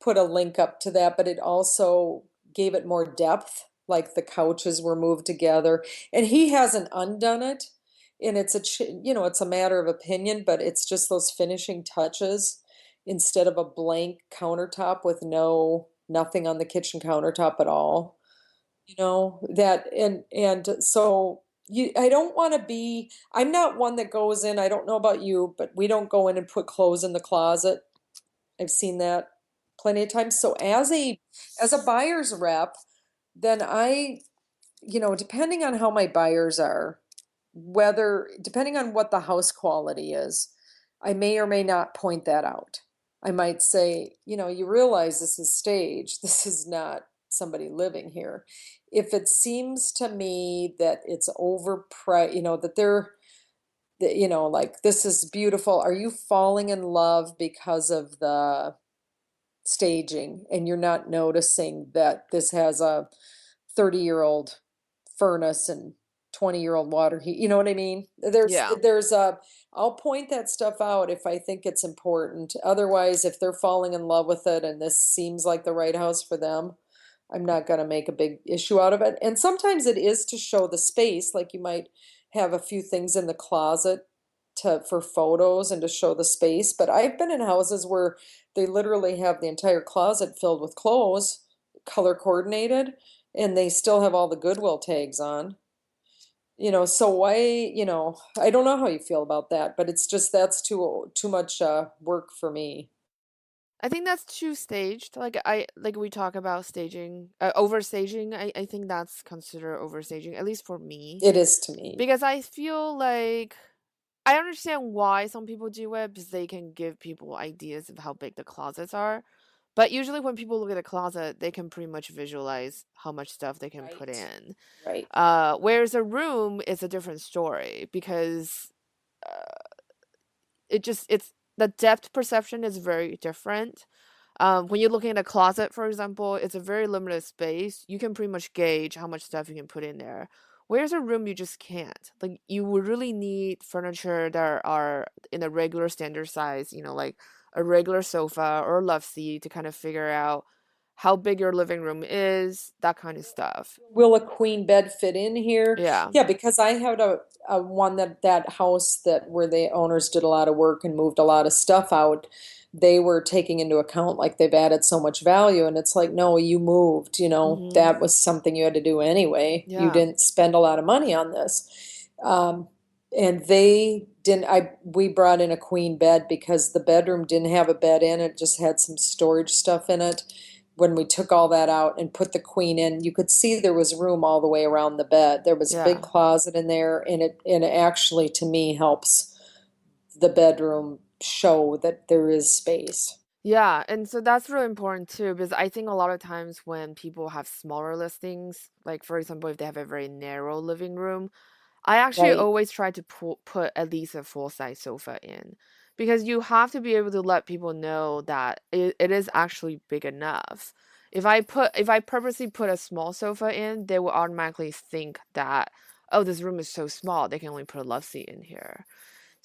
put a link up to that, but it also gave it more depth, like the couches were moved together. And he hasn't undone it, and it's a matter of opinion, but it's just those finishing touches instead of a blank countertop with nothing on the kitchen countertop at all, that and so I don't want to be, I'm not one that goes in, I don't know about you, but we don't go in and put clothes in the closet. I've seen that plenty of times. So as a buyer's rep, then depending on how my buyers are, depending on what the house quality is, I may or may not point that out. I might say, you realize this is staged. This is not somebody living here. If it seems to me that it's overpriced, like this is beautiful. Are you falling in love because of staging and you're not noticing that this has a 30-year-old furnace and 20-year-old water heat. You know what I mean? Yeah. I'll point that stuff out if I think it's important. Otherwise, if they're falling in love with it and this seems like the right house for them, I'm not going to make a big issue out of it. And sometimes it is to show the space, like you might have a few things in the closet to for photos and to show the space. But I've been in houses where they literally have the entire closet filled with clothes, color coordinated, and they still have all the Goodwill tags on. So why, I don't know how you feel about that, but it's just that's too much work for me. I think that's too staged. Like we talk about staging, overstaging. I think that's considered overstaging, at least for me, It is to me. because I feel like I understand why some people do it because they can give people ideas of how big the closets are. But usually when people look at a closet, they can pretty much visualize how much stuff they can put Right. in. Right. Whereas a room is a different story because it's the depth perception is very different. When you're looking at a closet, for example, it's a very limited space. You can pretty much gauge how much stuff you can put in there. Whereas a room, you just can't. Like, you would really need furniture that are in a regular standard size, like a regular sofa or a love seat to kind of figure out how big your living room is, that kind of stuff. Will a queen bed fit in here? Yeah. Yeah, because I had a one that house that where the owners did a lot of work and moved a lot of stuff out. They were taking into account like they've added so much value, and it's like, no, you moved, Mm-hmm. that was something you had to do anyway. You Yeah. didn't spend a lot of money on this. Um, and they didn't, we brought in a queen bed because the bedroom didn't have a bed in it, just had some storage stuff in it. When we took all that out and put the queen in, you could see there was room all the way around the bed. There was a big Yeah. closet in there, and it actually to me helps the bedroom show that there is space. Yeah, and so that's really important too, because I think a lot of times when people have smaller listings, like for example, if they have a very narrow living room, I actually Right, always try to put at least a full size sofa in, because you have to be able to let people know that it is actually big enough. If I purposely put a small sofa in, they will automatically think that, oh, this room is so small, they can only put a love seat in here.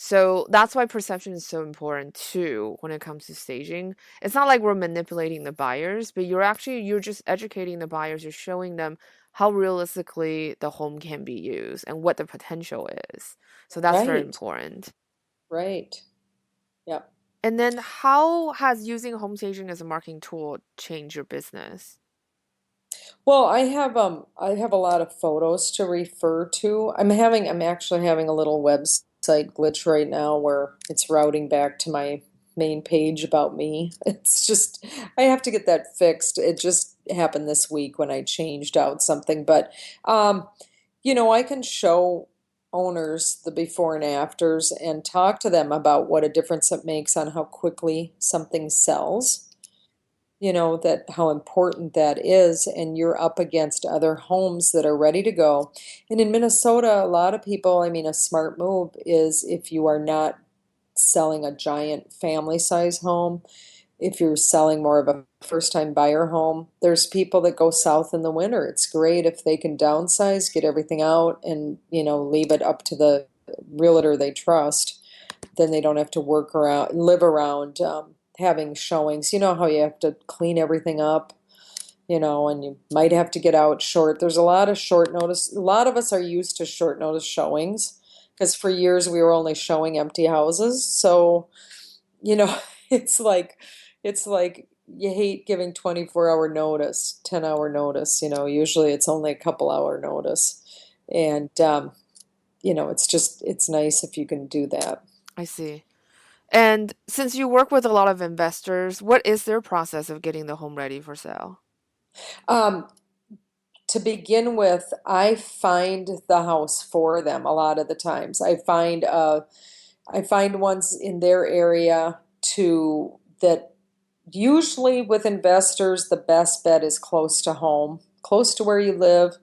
So that's why perception is so important too when it comes to staging. It's not like we're manipulating the buyers, but you're just educating the buyers. You're showing them how realistically the home can be used and what the potential is. So that's very right, important. right. Yeah. And then how has using home staging as a marketing tool changed your business? Well, I have a lot of photos to refer to. I'm actually having a little website glitch right now where it's routing back to my main page about me. It's just I have to get that fixed. It just happened this week when I changed out something, but um, I can show owners the before and afters and talk to them about what a difference it makes on how quickly something sells, that how important that is, and you're up against other homes that are ready to go. And in Minnesota, a lot of people, I mean, a smart move is if you are not selling a giant family size home, if you're selling more of a first time buyer home, there's people that go south in the winter. It's great if they can downsize, get everything out, and leave it up to the realtor they trust. Then they don't have to live around having showings. You know how you have to clean everything up, and you might have to get out short. There's a lot of short notice. A lot of us are used to short notice showings because for years we were only showing empty houses. So, you know, it's like you hate giving 24-hour notice, 10-hour notice. Usually it's only a couple-hour notice. And, it's nice if you can do that. I see. And since you work with a lot of investors, what is their process of getting the home ready for sale? Um, to begin with, I find the house for them a lot of the times. I find ones in their area to that usually with investors, the best bet is close to home, close to where you live.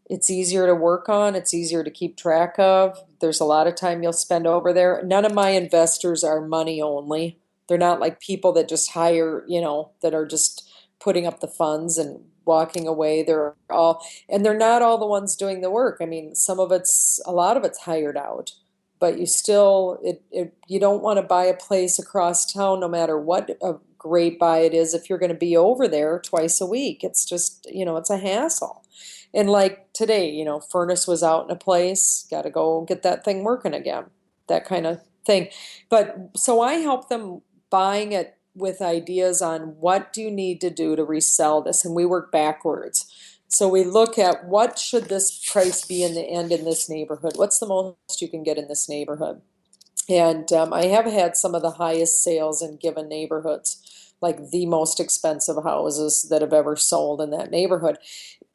It's easier to work on, it's easier to keep track of. There's a lot of time you'll spend over there. None of my investors are money only. They're not like people that just hire, that are just putting up the funds and walking away. And they're not all the ones doing the work. I mean, a lot of it's hired out, but you don't want to buy a place across town, no matter what a great buy it is, if you're going to be over there twice a week. It's just, it's a hassle. And like today, furnace was out in a place, got to go get that thing working again, that kind of thing. But so I help them buying it with ideas on what do you need to do to resell this, and we work backwards. So we look at what should this price be in the end in this neighborhood? What's the most you can get in this neighborhood? And I have had some of the highest sales in given neighborhoods, like the most expensive houses that have ever sold in that neighborhood.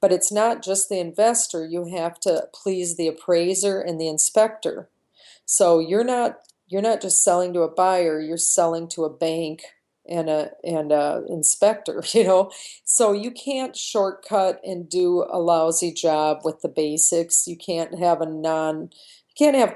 But it's not just the investor. You have to please the appraiser and the inspector. So you're not just selling to a buyer, you're selling to a bank and a inspector, So you can't shortcut and do a lousy job with the basics. You can't have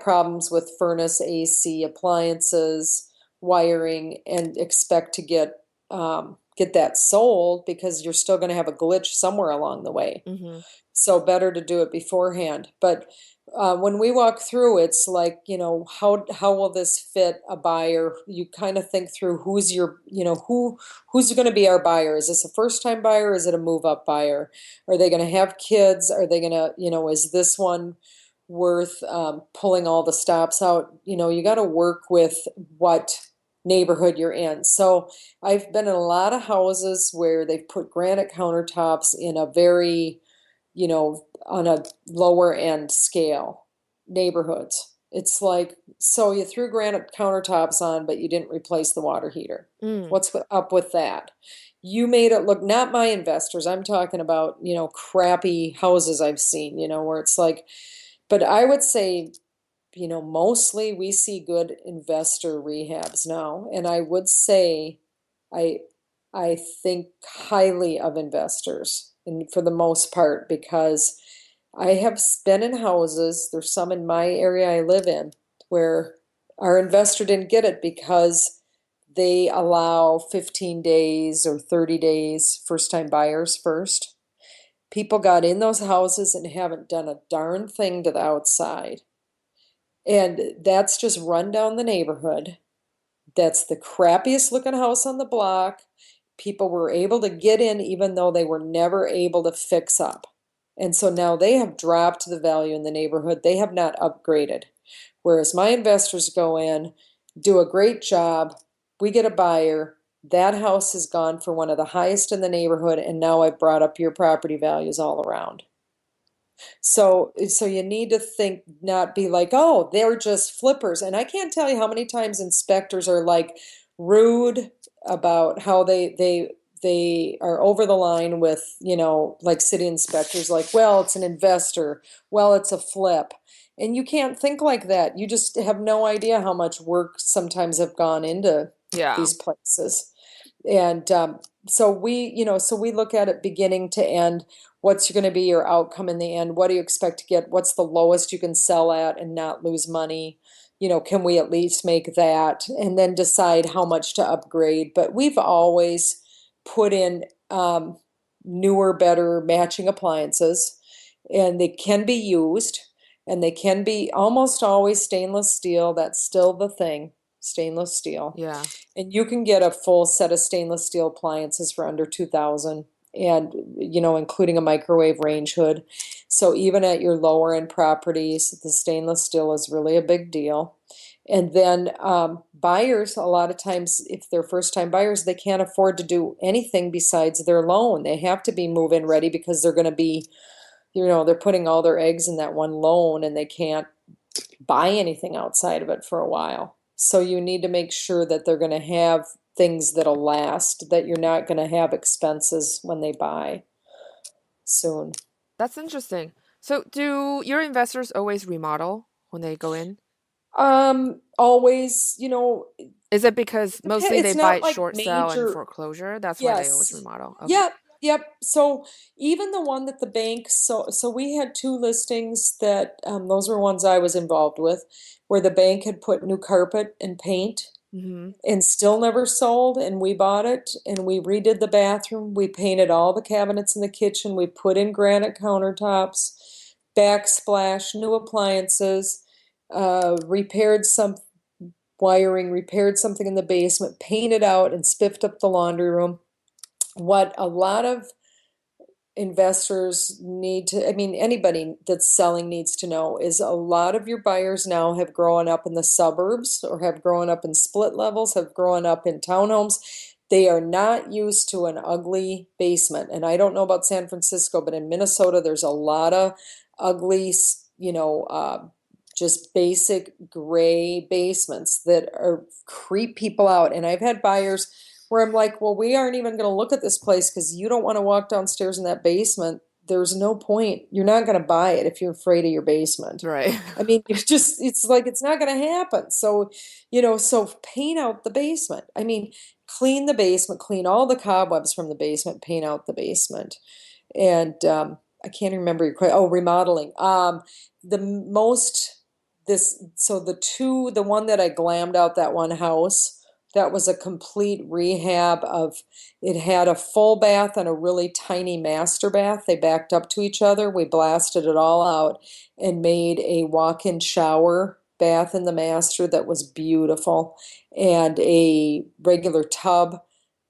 problems with furnace, AC, appliances, wiring, and expect to get that sold, because you're still going to have a glitch somewhere along the way. Mm-hmm. So better to do it beforehand. But when we walk through, it's like, how will this fit a buyer? You kind of think through who's going to be our buyer? Is this a first time buyer? Is it a move up buyer? Are they going to have kids? Are they going to, is this one worth pulling all the stops out? You got to work with what neighborhood you're in. So I've been in a lot of houses where they've put granite countertops in a very, on a lower end scale neighborhoods. It's like, so you threw granite countertops on, but you didn't replace the water heater. Mm. What's up with that? You made it look, not my investors, I'm talking about, crappy houses I've seen, where it's like, but I would say, mostly we see good investor rehabs now. And I would say I I think highly of investors, and for the most part, because I have been in houses, there's some in my area I live in, where our investor didn't get it because they allow 15 days or 30 days first time buyers first. People got in those houses and haven't done a darn thing to the outside. And that's just run down the neighborhood. That's the crappiest looking house on the block. People were able to get in even though they were never able to fix up. And so now they have dropped the value in the neighborhood. They have not upgraded. Whereas my investors go in, do a great job, we get a buyer, that house has gone for one of the highest in the neighborhood, and now I've brought up your property values all around. So you need to think, not be like, oh, they're just flippers. And I can't tell you how many times inspectors are like rude about how they are over the line with, like city inspectors, like, well, it's an investor, well, it's a flip. And you can't think like that. You just have no idea how much work sometimes have gone into Yeah. these places. And so we look at it beginning to end. What's going to be your outcome in the end? What do you expect to get? What's the lowest you can sell at and not lose money? Can we at least make that? And then decide how much to upgrade. But we've always put in newer, better matching appliances, and they can be used, and they can be almost always stainless steel. That's still the thing, stainless steel. Yeah. And you can get a full set of stainless steel appliances for under 2,000, and including a microwave range hood. So even at your lower end properties, the stainless steel is really a big deal. And then buyers, a lot of times, if they're first time buyers, they can't afford to do anything besides their loan. They have to be move-in ready because they're going to be, they're putting all their eggs in that one loan, and they can't buy anything outside of it for a while. So you need to make sure that they're going to have things that'll last, that you're not going to have expenses when they buy soon. That's interesting. So, do your investors always remodel when they go in? Always, Is it because mostly they it's buy not it like short sale and major. foreclosure? That's why they always Yes. remodel. Okay. Yep, yep. So even the one that the bank, so we had two listings that those were ones I was involved with, where the bank had put new carpet and paint. Mm-hmm. and still never sold. And we bought it and we redid the bathroom. We painted all the cabinets in the kitchen. We put in granite countertops, backsplash, new appliances, repaired some wiring, repaired something in the basement, painted out and spiffed up the laundry room. What a lot of investors need to, I mean, anybody that's selling needs to know is a lot of your buyers now have grown up in the suburbs or have grown up in split levels, have grown up in townhomes. They are not used to an ugly basement. And I don't know about San Francisco, but in Minnesota, there's a lot of ugly, just basic gray basements that are creep people out. And I've had buyers where I'm like, well, we aren't even going to look at this place because you don't want to walk downstairs in that basement. There's no point. You're not going to buy it if you're afraid of your basement. Right. I mean, you're just, it's like, it's not going to happen. So, so paint out the basement. I mean, clean the basement, clean all the cobwebs from the basement, paint out the basement. And I can't remember your question. Oh, remodeling. The most, so the one that I glammed out, that one house, that was a complete rehab of, it had a full bath and a really tiny master bath. They backed up to each other. We blasted it all out and made a walk-in shower bath in the master that was beautiful, and a regular tub,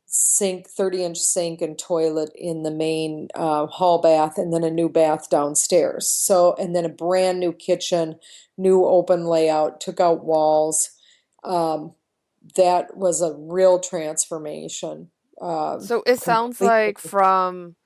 sink, 30-inch sink and toilet in the main hall bath, and then a new bath downstairs. So, and then a brand new kitchen, new open layout, took out walls. Um, that was a real transformation. So it sounds Completely. like from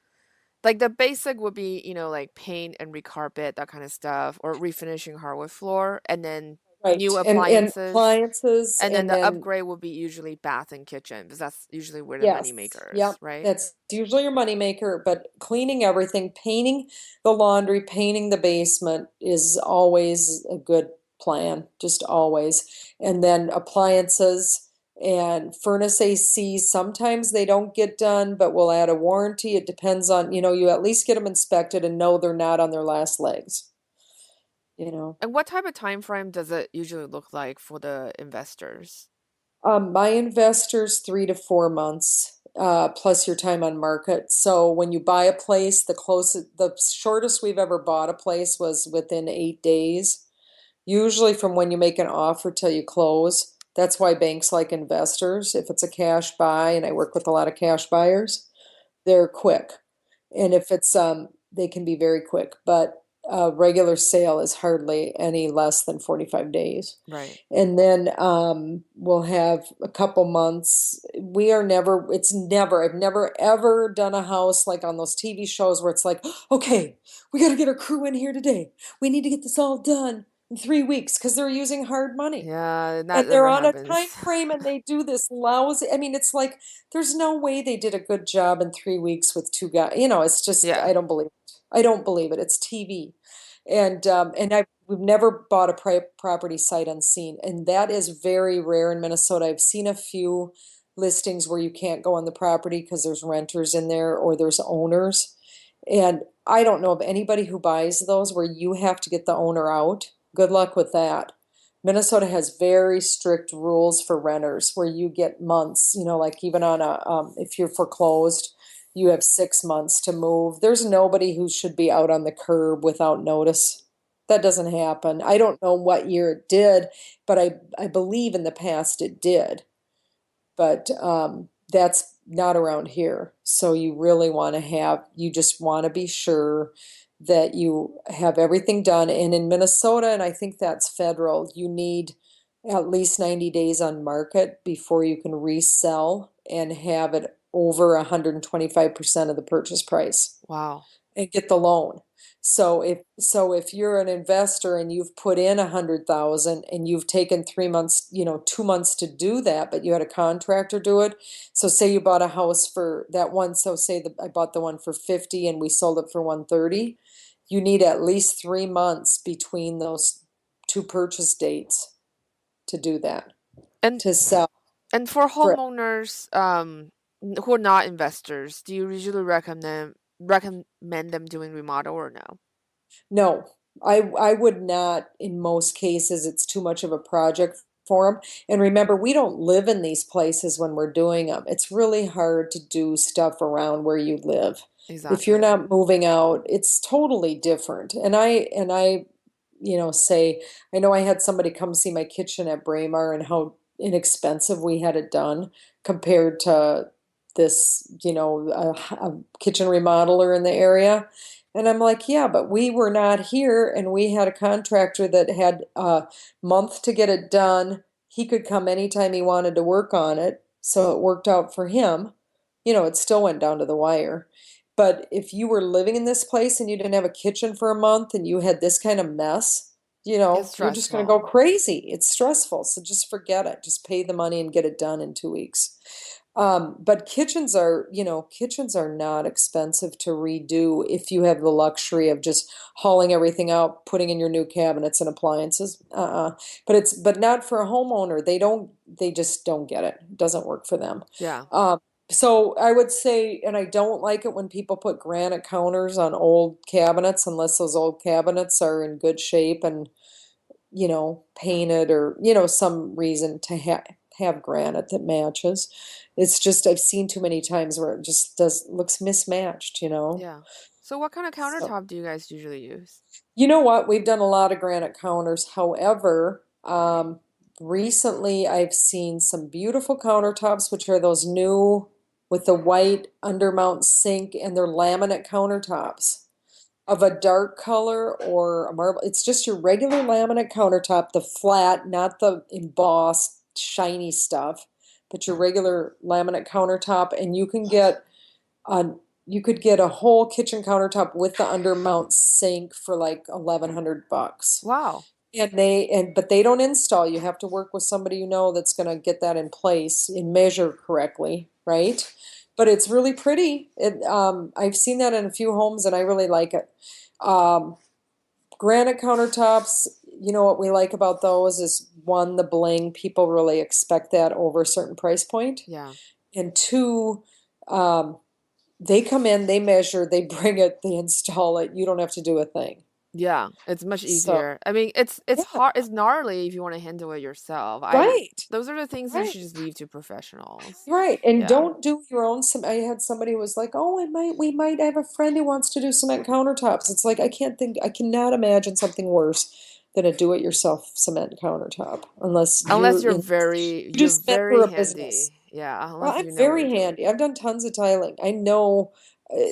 like the basic would be, like paint and recarpet, that kind of stuff, or refinishing hardwood floor, and then Right. new And appliances, appliances, and then and the then upgrade would be usually bath and kitchen, because that's usually where the money yes, makers, yep. right? That's usually your moneymaker, but cleaning everything, painting the laundry, painting the basement is always a good plan, just always. And then appliances and furnace AC, sometimes they don't get done, but we'll add a warranty. It depends on, you at least get them inspected and know they're not on their last legs, you know. And what type of time frame does it usually look like for the investors? My investors, 3 to 4 months, plus your time on market. So when you buy a place, the shortest we've ever bought a place was within 8 days. Usually from when you make an offer till you close. That's why banks like investors. If it's a cash buy, and I work with a lot of cash buyers, they're quick. And if it's they can be very quick, but a regular sale is hardly any less than 45 days. Right. And then we'll have a couple months. I've never ever done a house like on those TV shows where it's like, okay, we got to get our crew in here today. We need to get this all done in 3 weeks because they're using hard money. Yeah, And that they're never on a happens. time frame and they do this lousy. I mean, it's like there's no way they did a good job in 3 weeks with two guys. It's just Yeah. I don't believe it. I don't believe it. It's TV, and we've never bought a property sight unseen, and that is very rare in Minnesota. I've seen a few listings where you can't go on the property because there's renters in there or there's owners, and I don't know of anybody who buys those where you have to get the owner out. Good luck with that. Minnesota has very strict rules for renters where you get months, like even on if you're foreclosed, you have 6 months to move. There's nobody who should be out on the curb without notice. That doesn't happen. I don't know what year it did, but I believe in the past it did. But that's not around here. So you just want to be sure that you have everything done. And in Minnesota, and I think that's federal, you need at least 90 days on market before you can resell and have it over 125% of the purchase price Wow. and get the loan. So if you're an investor and you've put in 100,000 and you've taken 3 months, 2 months to do that, but you had a contractor do it. So say you bought a house for that one. So say that I bought the one for 50 and we sold it for 130. You need at least 3 months between those two purchase dates to do that, And to sell. and for For homeowners who are not investors, do you usually recommend them doing remodel or no? No, I would not in most cases. It's too much of a project for them. And remember, we don't live in these places when we're doing them. It's really hard to do stuff around where you live. If you're Exactly. not moving out, it's totally different. And I, say, I know I had somebody come see my kitchen at Braemar and how inexpensive we had it done compared to this, a kitchen remodeler in the area. And I'm like, yeah, but we were not here and we had a contractor that had a month to get it done. He could come anytime he wanted to work on it. So it worked out for him. It still went down to the wire. But if you were living in this place and you didn't have a kitchen for a month and you had this kind of mess, It's you're just going to go stressful. crazy. It's stressful. So just forget it. Just pay the money and get it done in 2 weeks. But kitchens are not expensive to redo if you have the luxury of just hauling everything out, putting in your new cabinets and appliances. But not for a homeowner. They just don't get it. It doesn't work for them. Yeah. Um, so I would say, and I don't like it when people put granite counters on old cabinets unless those old cabinets are in good shape and painted or, some reason to have granite that matches. It's just I've seen too many times where it just does looks mismatched. Yeah. So what kind of So, countertop do you guys usually use? you know what? We've done a lot of granite counters. However, recently I've seen some beautiful countertops, which are those new with the white undermount sink and they're laminate countertops of a dark color or a marble. It's just your regular laminate countertop, the flat, not the embossed, shiny stuff, but your regular laminate countertop, and a you could get a whole kitchen countertop with the undermount sink for like 1,100 bucks. Wow. But they don't install. You have to work with somebody that's going to get that in place and measure correctly, right? But it's really pretty. I've seen that in a few homes and I really like it. Um, Granite countertops, what we like about those is one, the bling. People really expect that over a certain price point. Yeah. And two, um, they come in, they measure, they bring it, they install it. You don't have to do a thing. Yeah, it's much So, easier. I mean, it's yeah, hard, it's gnarly if you want to handle it yourself. I right. Those are the things you Right. should just leave to professionals. Right. And Yeah. don't do your own I had somebody who was like, "Oh, we might have a friend who wants to do cement countertops." It's like I cannot imagine something worse than a do-it-yourself cement countertop unless Unless you you're just meant for very a business. handy. Yeah, Well, unless I'm you know what you're very doing. handy. I've done tons of tiling. I know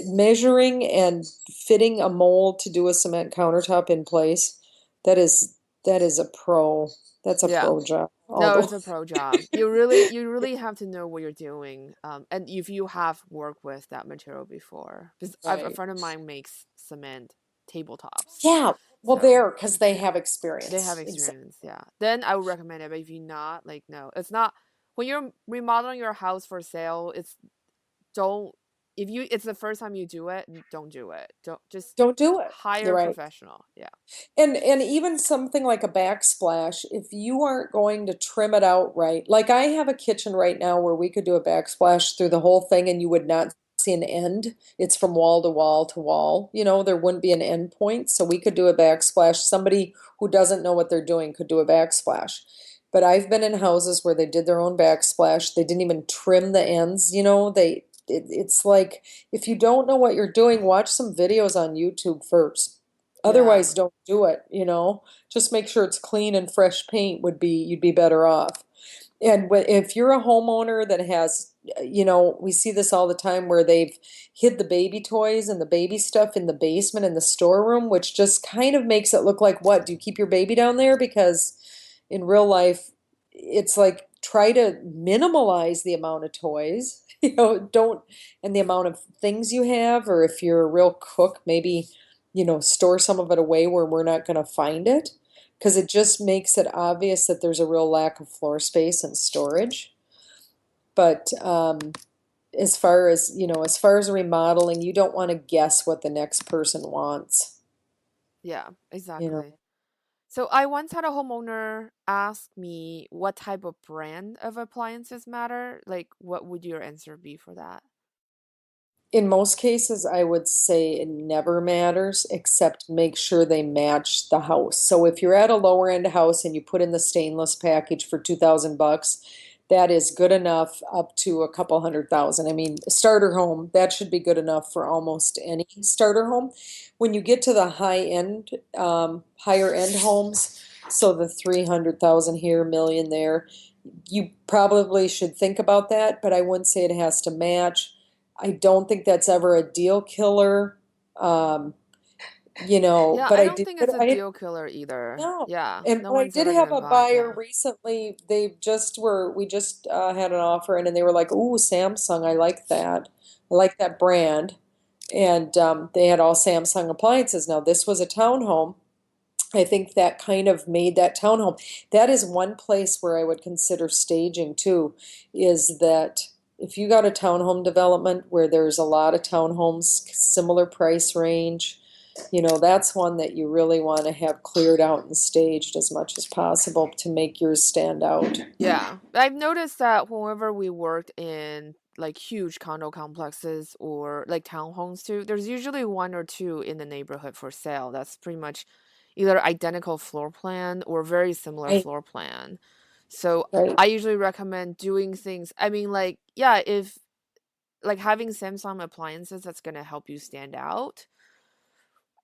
measuring and fitting a mold to do a cement countertop in place. That is that is a pro. That's a Yeah. pro job. No, Although, it's a pro job. You really have to know what you're doing. And if you have worked with that material before, because a right. friend of mine makes cement tabletops, Yeah, well, so because they have they have experience. Exactly. experience. Yeah, then I would recommend it. But if you're not, like, no, it's not. When you're remodeling your house for sale, it's don't if you it's the first time you do it, don't do it. Don't just Don't do it. hire You're a right. professional. Yeah, And even something like a backsplash, if you aren't going to trim it out right, like I have a kitchen right now where we could do a backsplash through the whole thing and you would not see an end. It's from wall to wall to wall. There wouldn't be an end point, so we could do a backsplash. Somebody who doesn't know what they're doing could do a backsplash. But I've been in houses where they did their own backsplash. They didn't even trim the ends, it's like if you don't know what you're doing, watch some videos on YouTube first. yeah, Otherwise, don't do it. Just make sure it's clean and fresh paint you'd be better off. And if you're a homeowner that has, we see this all the time where they've hid the baby toys and the baby stuff in the basement in the storeroom, which just kind of makes it look like, what? Do you keep your baby down there? Because in real life, it's like try to minimalize the amount of toys, don't, and the amount of things you have, or if you're a real cook, maybe, store some of it away where we're not going to find it because it just makes it obvious that there's a real lack of floor space and storage. But as far as remodeling, you don't want to guess what the next person wants. yeah, You exactly. know, So I once had a homeowner ask me what type of brand of appliances matter. Like, what would your answer be for that? In most cases, I would say it never matters, except make sure they match the house. So if you're at a lower end house and you put in the stainless package for 2,000 bucks, that is good enough up to a couple 100,000. I mean, a starter home, that should be good enough for almost any starter home. When you get to the higher end homes, so the 300,000 here, million there, you probably should think about that, but I wouldn't say it has to match. I don't think that's ever a deal killer. Um, Yeah, but I I don't did, think but it's a I deal killer either. no. Yeah, And no but I one's did ever have gonna a buy. buyer Yeah. recently. We just had an offer in, and they were like, "Ooh, Samsung, I like that. I like that brand." And they had all Samsung appliances. Now this was a townhome. I think that kind of made that townhome. That is one place where I would consider staging too, is that if you got a townhome development where there's a lot of townhomes, similar price range, that's one that you really want to have cleared out and staged as much as possible to make yours stand out. Yeah. I've noticed that whenever we worked in like huge condo complexes or like townhomes too, there's usually one or two in the neighborhood for sale. That's pretty much either identical floor plan or very similar Right, floor plan. So right. I usually recommend doing things. I mean, like, yeah, if like having Samsung appliances, that's gonna help you stand out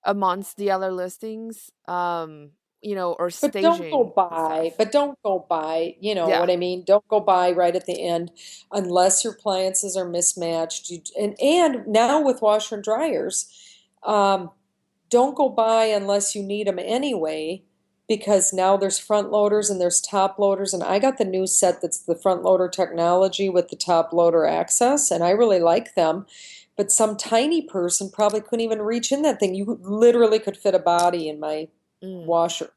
amongst the other listings. Or But don't go staging and buy, stuff. but don't go buy, you know Yeah. what I mean? Don't go buy right at the end unless your appliances are mismatched. And now with washer and dryers, um, don't go buy unless you need them anyway, because now there's front loaders and there's top loaders. And I got the new set that's the front loader technology with the top loader access, and I really like them. But some tiny person probably couldn't even reach in that thing. You literally could fit a body in my Mm. washer.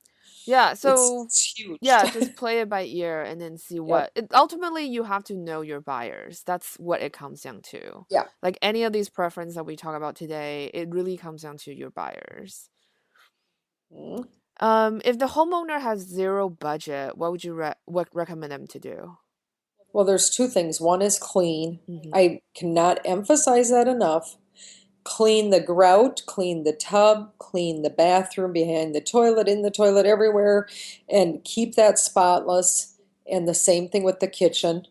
Yeah, It's, so it's huge. yeah, just play it by ear and then see Yep. ultimately you have to know your buyers. That's what it comes down to. Yeah. Like any of these preferences that we talk about today, it really comes down to your buyers. Mm. If the homeowner has zero budget, what would you recommend them to do? Well, there's two things. One is clean. Hmm. I cannot emphasize that enough. Clean the grout, clean the tub, clean the bathroom, behind the toilet, in the toilet, everywhere, and keep that spotless. And the same thing with the kitchen.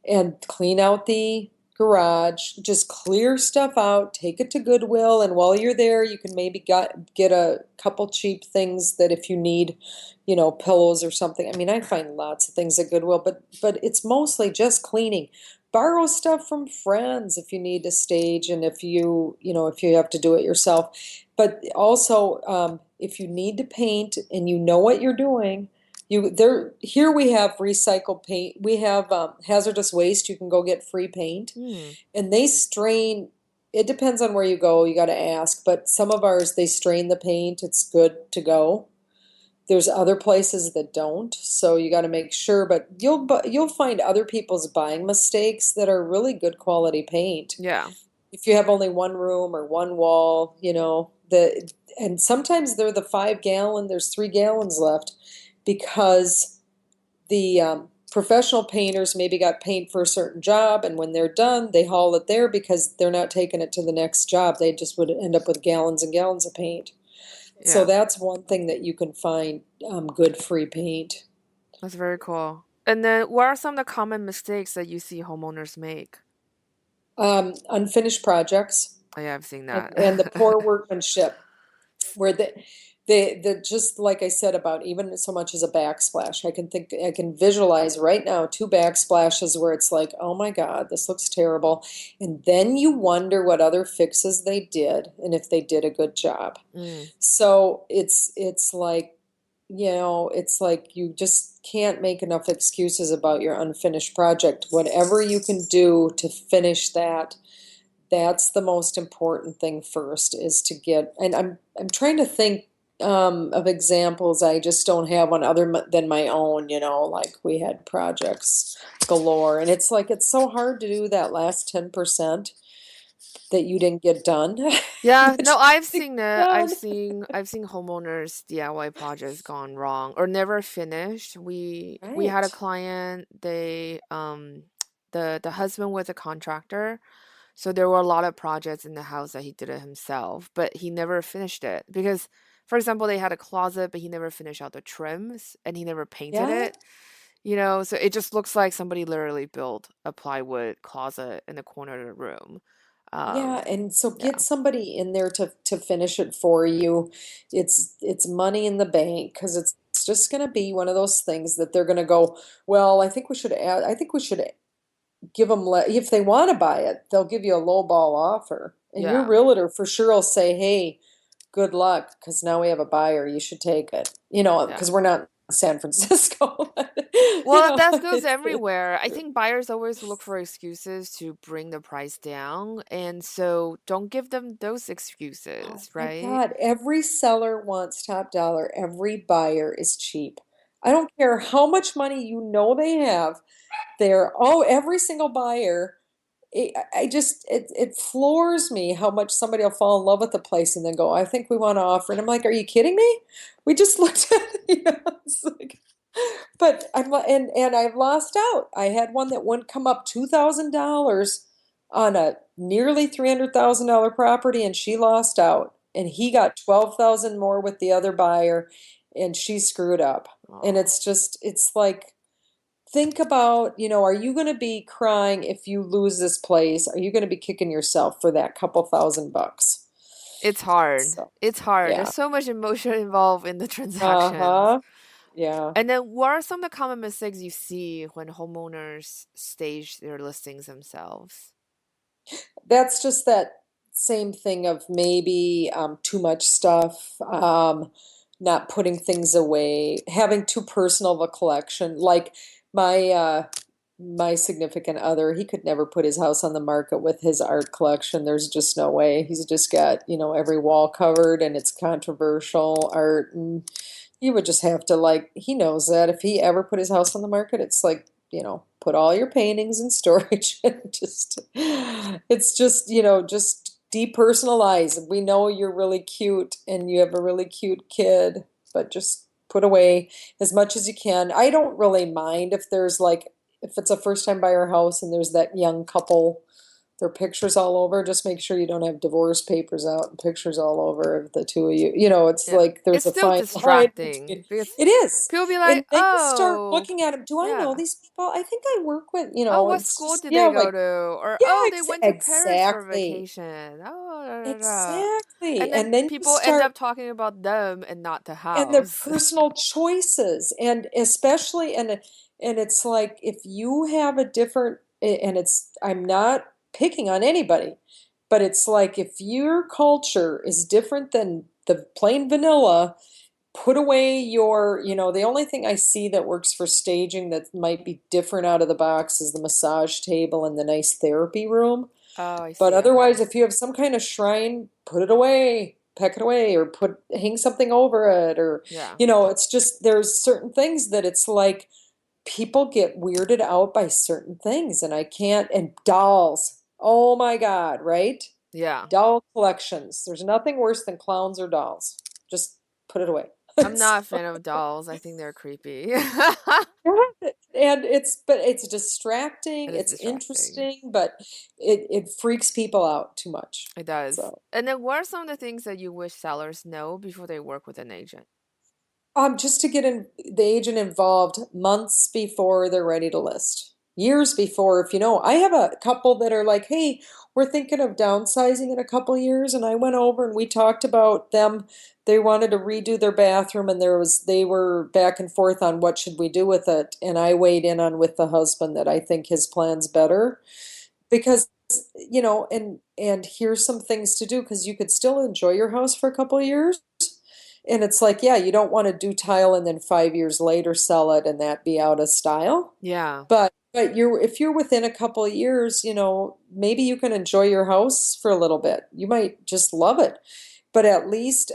And clean out the garage. Just clear stuff out, take it to Goodwill, and while you're there, you can maybe get a couple cheap things that if you need, pillows or something. I mean, I find lots of things at Goodwill, but it's mostly just cleaning. Borrow stuff from friends if you need to stage, and if you have to do it yourself. But also, if you need to paint and you know what you're doing, here we have recycled paint. We have hazardous waste. You can go get free paint, Hmm. and they strain. It depends on where you go. You got to ask, but some of ours they strain the paint. It's good to go. There's other places that don't, so you got to make sure. But you'll find other people's buying mistakes that are really good quality paint. Yeah. If you have only one room or one wall, and sometimes they're the 5 gallon. There's 3 gallons left because the professional painters maybe got paint for a certain job, and when they're done, they haul it there because they're not taking it to the next job. They just would end up with gallons and gallons of paint. So Yeah. that's one thing that you can find good free paint. That's very cool. And then what are some of the common mistakes that you see homeowners make? Unfinished projects Oh, yeah, I've seen and, that. and the poor workmanship. Where the just like I said about even so much as a backsplash, I can visualize right now two backsplashes where it's like, oh my God, this looks terrible. And then you wonder what other fixes they did and if they did a good job. Mm, So it's like you just can't make enough excuses about your unfinished project. Whatever you can do to finish that, that's the most important thing first is to get, and I'm trying to think of examples. I just don't have one than my own, like we had projects galore, and it's like it's so hard to do that last 10% that you didn't get done. yeah, That no, you I've didn't seen get that. done. I've seen homeowners DIY projects gone wrong or never finished. We had a Right. client, the husband was a contractor. So there were a lot of projects in the house that he did it himself, but he never finished it because, for example, they had a closet, but he never finished out the trims and he never painted Yeah. it. So it just looks like somebody literally built a plywood closet in the corner of the room. Yeah, Um, and so yeah, get somebody in there to finish it for you. It's money in the bank because it's just going to be one of those things that they're going to go, well, I think we should give them if they want to buy it, they'll give you a low ball offer. And your yeah, realtor for sure will say, "Hey, good luck because now we have a buyer. You should take it." yeah. Because we're not in San Francisco. Well, that goes It's everywhere. I think buyers always look for excuses to bring the price down, and so don't give them those oh excuses, my right? God, every seller wants top dollar. Every buyer is cheap. I don't care how much money they have. Every single buyer. It floors me how much somebody will fall in love with the place and then go, I think we want to offer. And I'm like, are you kidding me? We just looked at it. It's like, but and I've lost out. I had one that wouldn't come up $2,000 on a nearly $300,000 property, and she lost out. And he got 12,000 more with the other buyer, and she screwed up. And Oh, it's like, think about, are you going to be crying if you lose this place? Are you going to be kicking yourself for that couple $1,000? it's hard. So, It's hard. There's yeah. so much emotion involved in the transactions. Uh-huh. Yeah. And then, what are some of the common mistakes you see when homeowners stage their listings themselves? That's just that same thing of maybe too much stuff, not putting things away, having too personal of a collection. Like my my significant other, he could never put his house on the market with his art collection. There's just no way. He's just got, every wall covered and it's controversial art, and he would just have to, like, he knows that if he ever put his house on the market, it's like, put all your paintings in storage and it's just, just depersonalize. We know you're really cute and you have a really cute kid, but just put away as much as you can. I don't really mind if it's a first time buyer house and there's that young couple, their pictures all over. Just make sure you don't have divorce papers out and pictures all over of the two of you. It's Yeah. like there's It's a still fine line distracting between. because It is. people be And like, then you start oh, looking at them. Do I know yeah. these people? I think I work with, Oh, what it's school just, did yeah, they go like, to? Or, yeah, oh, they went to Paris for exactly. vacation. Oh, da, da, da. Exactly. And then And then you people end start up talking about them and not the and their house. personal choices, and especially, and it's like if you have a different, and it's, I'm not picking on anybody, but it's like if your culture is different than the plain vanilla, put away the only thing I see that works for staging that might be different out of the box is the massage table and the nice therapy room. Oh, I But see. otherwise, Okay. if you have some kind of shrine, put it away, pack it away, or hang something over it, or Yeah. it's just there's certain things that it's like people get weirded out by certain things, and I can't. And dolls, oh my God, right? Yeah. Doll collections. There's nothing worse than clowns or dolls. Just put it away. I'm not a fan of dolls. I think they're creepy. And but it's distracting, It is it's distracting. interesting, but it freaks people out too much. It does. So. And then what are some of the things that you wish sellers know before they work with an agent? Just to get the agent involved months before they're ready to list. Years before, if I have a couple that are like, hey, we're thinking of downsizing in a couple years, and I went over and we talked about them. They wanted to redo their bathroom, and they were back and forth on what should we do with it, and I weighed in on with the husband that I think his plan's better because and here's some things to do because you could still enjoy your house for a couple of years, and it's like, yeah, you don't want to do tile and then 5 years later sell it and that be out of style. Yeah. But if you're within a couple of years, maybe you can enjoy your house for a little bit. You might just love it. but at least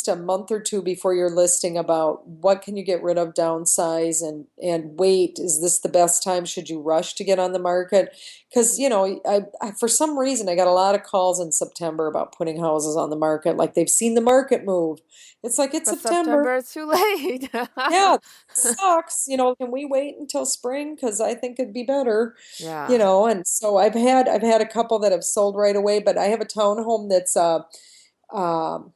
a month or two before you're listing about what can you get rid of, downsize, and wait, is this the best time? Should you rush to get on the market? Because I for some reason I got a lot of calls in September about putting houses on the market, like they've seen the market move. It's like it's But September. September is too late. Yeah, sucks. Can we wait until spring? Because I think it'd be better. Yeah, And so I've had a couple that have sold right away, but I have a townhome that's um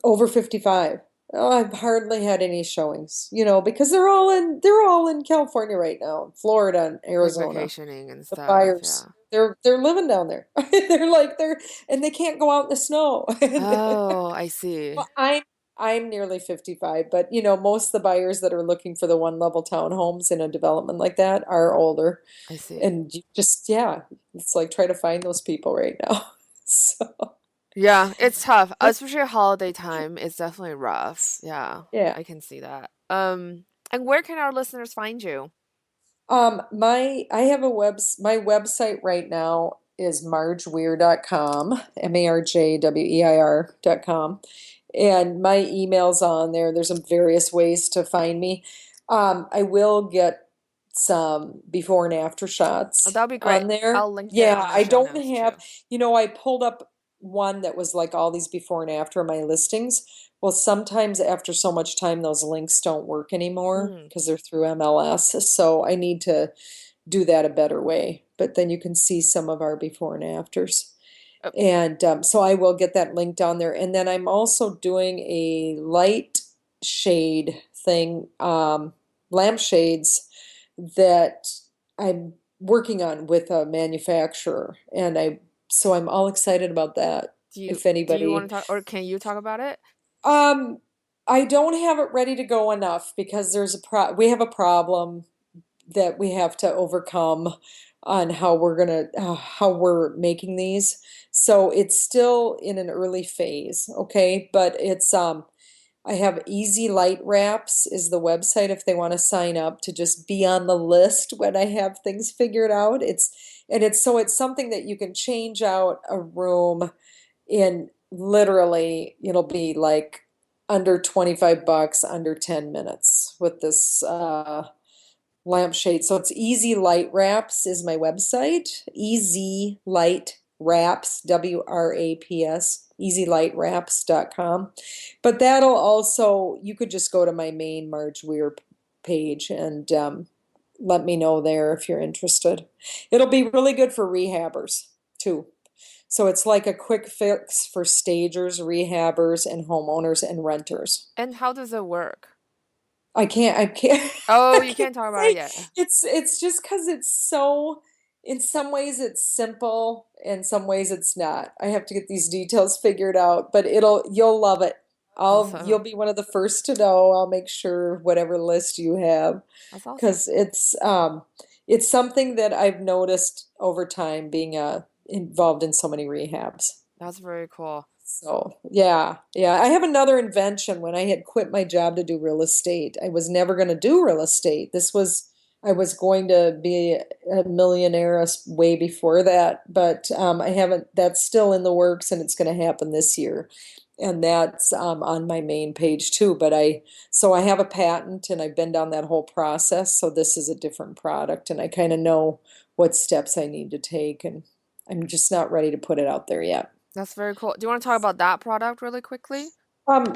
over 55. Oh, I've hardly had any showings, because they're all in California right now, Florida and like Arizona. vacationing and The stuff. buyers, Yeah. they're living down there. And they can't go out in the snow. Oh, I see. Well, I'm nearly 55, but most of the buyers that are looking for the one level townhomes in a development like that are older. I see. And you just, yeah, it's like try to find those people right now. So, Yeah, it's tough, but especially holiday time. It's definitely rough. Yeah, yeah. I can see that. And where can our listeners find you? I have my website right now is marjweir.com, marjweir.com. And my email's on there. There's some various ways to find me. I will get some before and after Oh, shots that'll be great. on there. I'll link it Yeah, in the I show don't notes have, too. I pulled up one that was like all these before and after my listings. Well, sometimes after so much time, those links don't work anymore Mm. because they're through MLS. So I need to do that a better way. But then you can see some of our before and afters. Oh, And so I will get that link down there. And then I'm also doing a light shade thing, lampshades that I'm working on with a manufacturer. So I'm all excited about that. If do you want anybody, to talk, or can you talk about it? um, I don't have it ready to go enough because we have a problem that we have to overcome on how we're making these. So it's still in an early phase, okay? But I have Easy Light Wraps is the website if they want to sign up to just be on the list when I have things figured out. It's something that you can change out a room in literally, it'll be like under 25 bucks, under 10 minutes with this lampshade. So it's Easy Light Wraps is my website. Easy Light Wraps, WRAPS, easylightwraps.com. But that'll also, you could just go to my main Marj Weir page and let me know there if you're interested. It'll be really good for rehabbers too. So it's like a quick fix for stagers, rehabbers, and homeowners and renters. And how does it work? I can't, Oh, I you can't can't talk about it say. yet. It's just because it's so, in some ways it's simple, in some ways it's not. I have to get these details figured out, but you'll love it. You'll Awesome. be one of the first to know. I'll make sure whatever list you have, That's awesome. because it's something that I've noticed over time being involved in so many rehabs. That's very cool. So, yeah, yeah. I have another invention. When I had quit my job to do real estate, I was never going to do real estate. I was going to be a millionaire way before that, but I haven't, that's still in the works and it's going to happen this year. And that's on my main page too. So I have a patent and I've been down that whole process. So this is a different product and I kind of know what steps I need to take. And I'm just not ready to put it out there yet. That's very cool. Do you want to talk about that product really quickly?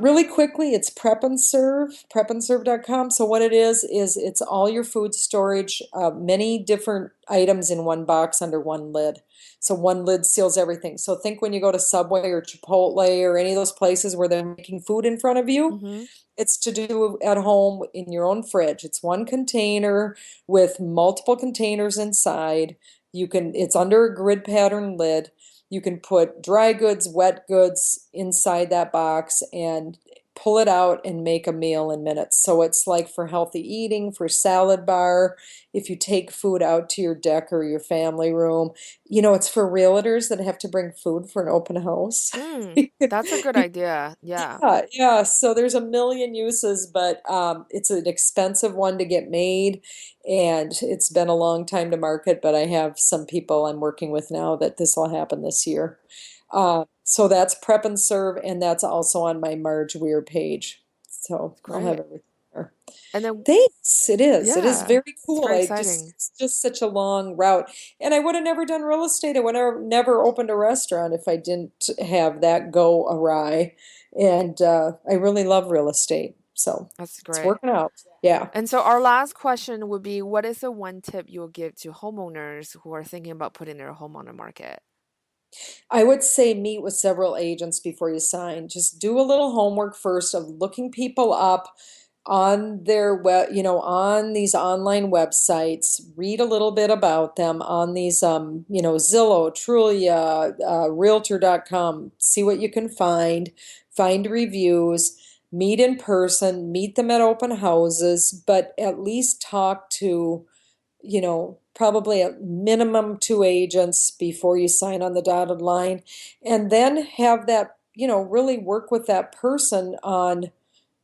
Really quickly, it's Prep and Serve, prepandserve.com. So what it is it's all your food storage, many different items in one box under one lid. So one lid seals everything. So think when you go to Subway or Chipotle or any of those places where they're making food in front of you, Mm-hmm. it's to do at home in your own fridge. It's one container with multiple containers inside. It's under a grid pattern lid. You can put dry goods, wet goods inside that box and pull it out and make a meal in minutes. So it's like for healthy eating, for salad bar, if you take food out to your deck or your family room. It's for realtors that have to bring food for an open house. Mm, that's a good idea. Yeah. Yeah, yeah. So there's a million uses, but it's an expensive one to get made, and it's been a long time to market. But I have some people I'm working with now that this will happen this year. So that's Prep and Serve, and that's also on my Marj Weir page. So I'll have Great. everything there. And then, Thanks. It is. It is yeah, very it's cool. very exciting. It's just such a long route. And I would have never done real estate. I would have never opened a restaurant if I didn't have that go awry. And I really love real estate. So That's it's great. working out. Yeah. And so our last question would be, what is the one tip you'll give to homeowners who are thinking about putting their home on the market? I would say meet with several agents before you sign. Just do a little homework first of looking people up on their on these online websites. Read a little bit about them on these, Zillow, Trulia, Realtor.com. See what you can find reviews, meet in person, meet them at open houses, but at least talk to probably a minimum two agents before you sign on the dotted line. And then have that, really work with that person on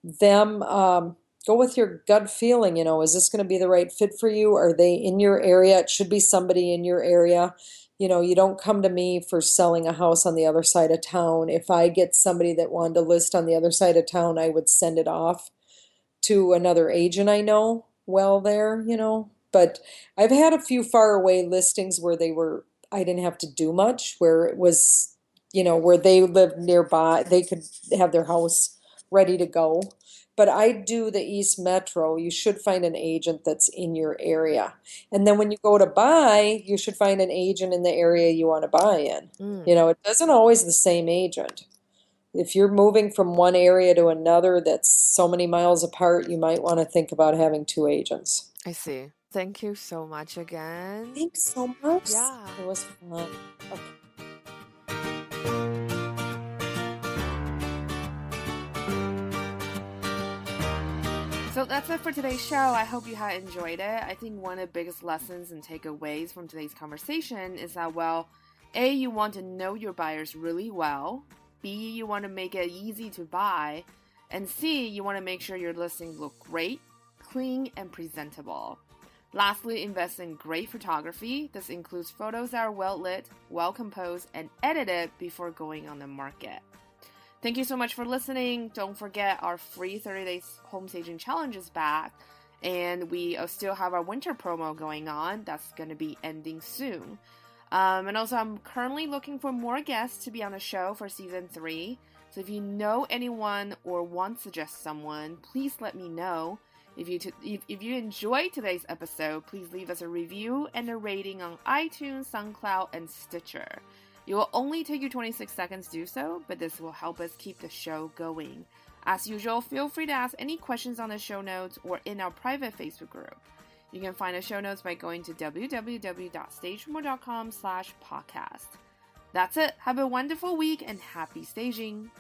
them. Go with your gut feeling, is this going to be the right fit for you? Are they in your area? It should be somebody in your area. You don't come to me for selling a house on the other side of town. If I get somebody that wanted to list on the other side of town, I would send it off to another agent I know well there. But I've had a few far away listings where I didn't have to do much, where it was, where they lived nearby, they could have their house ready to go. But I do the East Metro. You should find an agent that's in your area. And then when you go to buy, you should find an agent in the area you want to buy in. Mm, It doesn't always the same agent. If you're moving from one area to another that's so many miles apart, you might want to think about having two agents. I see. Thank you so much again. Thanks so much. Yeah. It was fun. Okay. So that's it for today's show. I hope you had enjoyed it. I think one of the biggest lessons and takeaways from today's conversation is that, well, A, you want to know your buyers really well. B, you want to make it easy to buy. And C, you want to make sure your listings look great, clean, and presentable. Lastly, invest in great photography. This includes photos that are well lit, well composed, and edited before going on the market. Thank you so much for listening. Don't forget our free 30 days home staging challenge is back. And we still have our winter promo going on. That's going to be ending soon. And also, I'm currently looking for more guests to be on the show for season 3. So if you know anyone or want to suggest someone, please let me know. If you enjoyed today's episode, please leave us a review and a rating on iTunes, SoundCloud, and Stitcher. It will only take you 26 seconds to do so, but this will help us keep the show going. As usual, feel free to ask any questions on the show notes or in our private Facebook group. You can find the show notes by going to www.stagemore.com/podcast. That's it. Have a wonderful week and happy staging.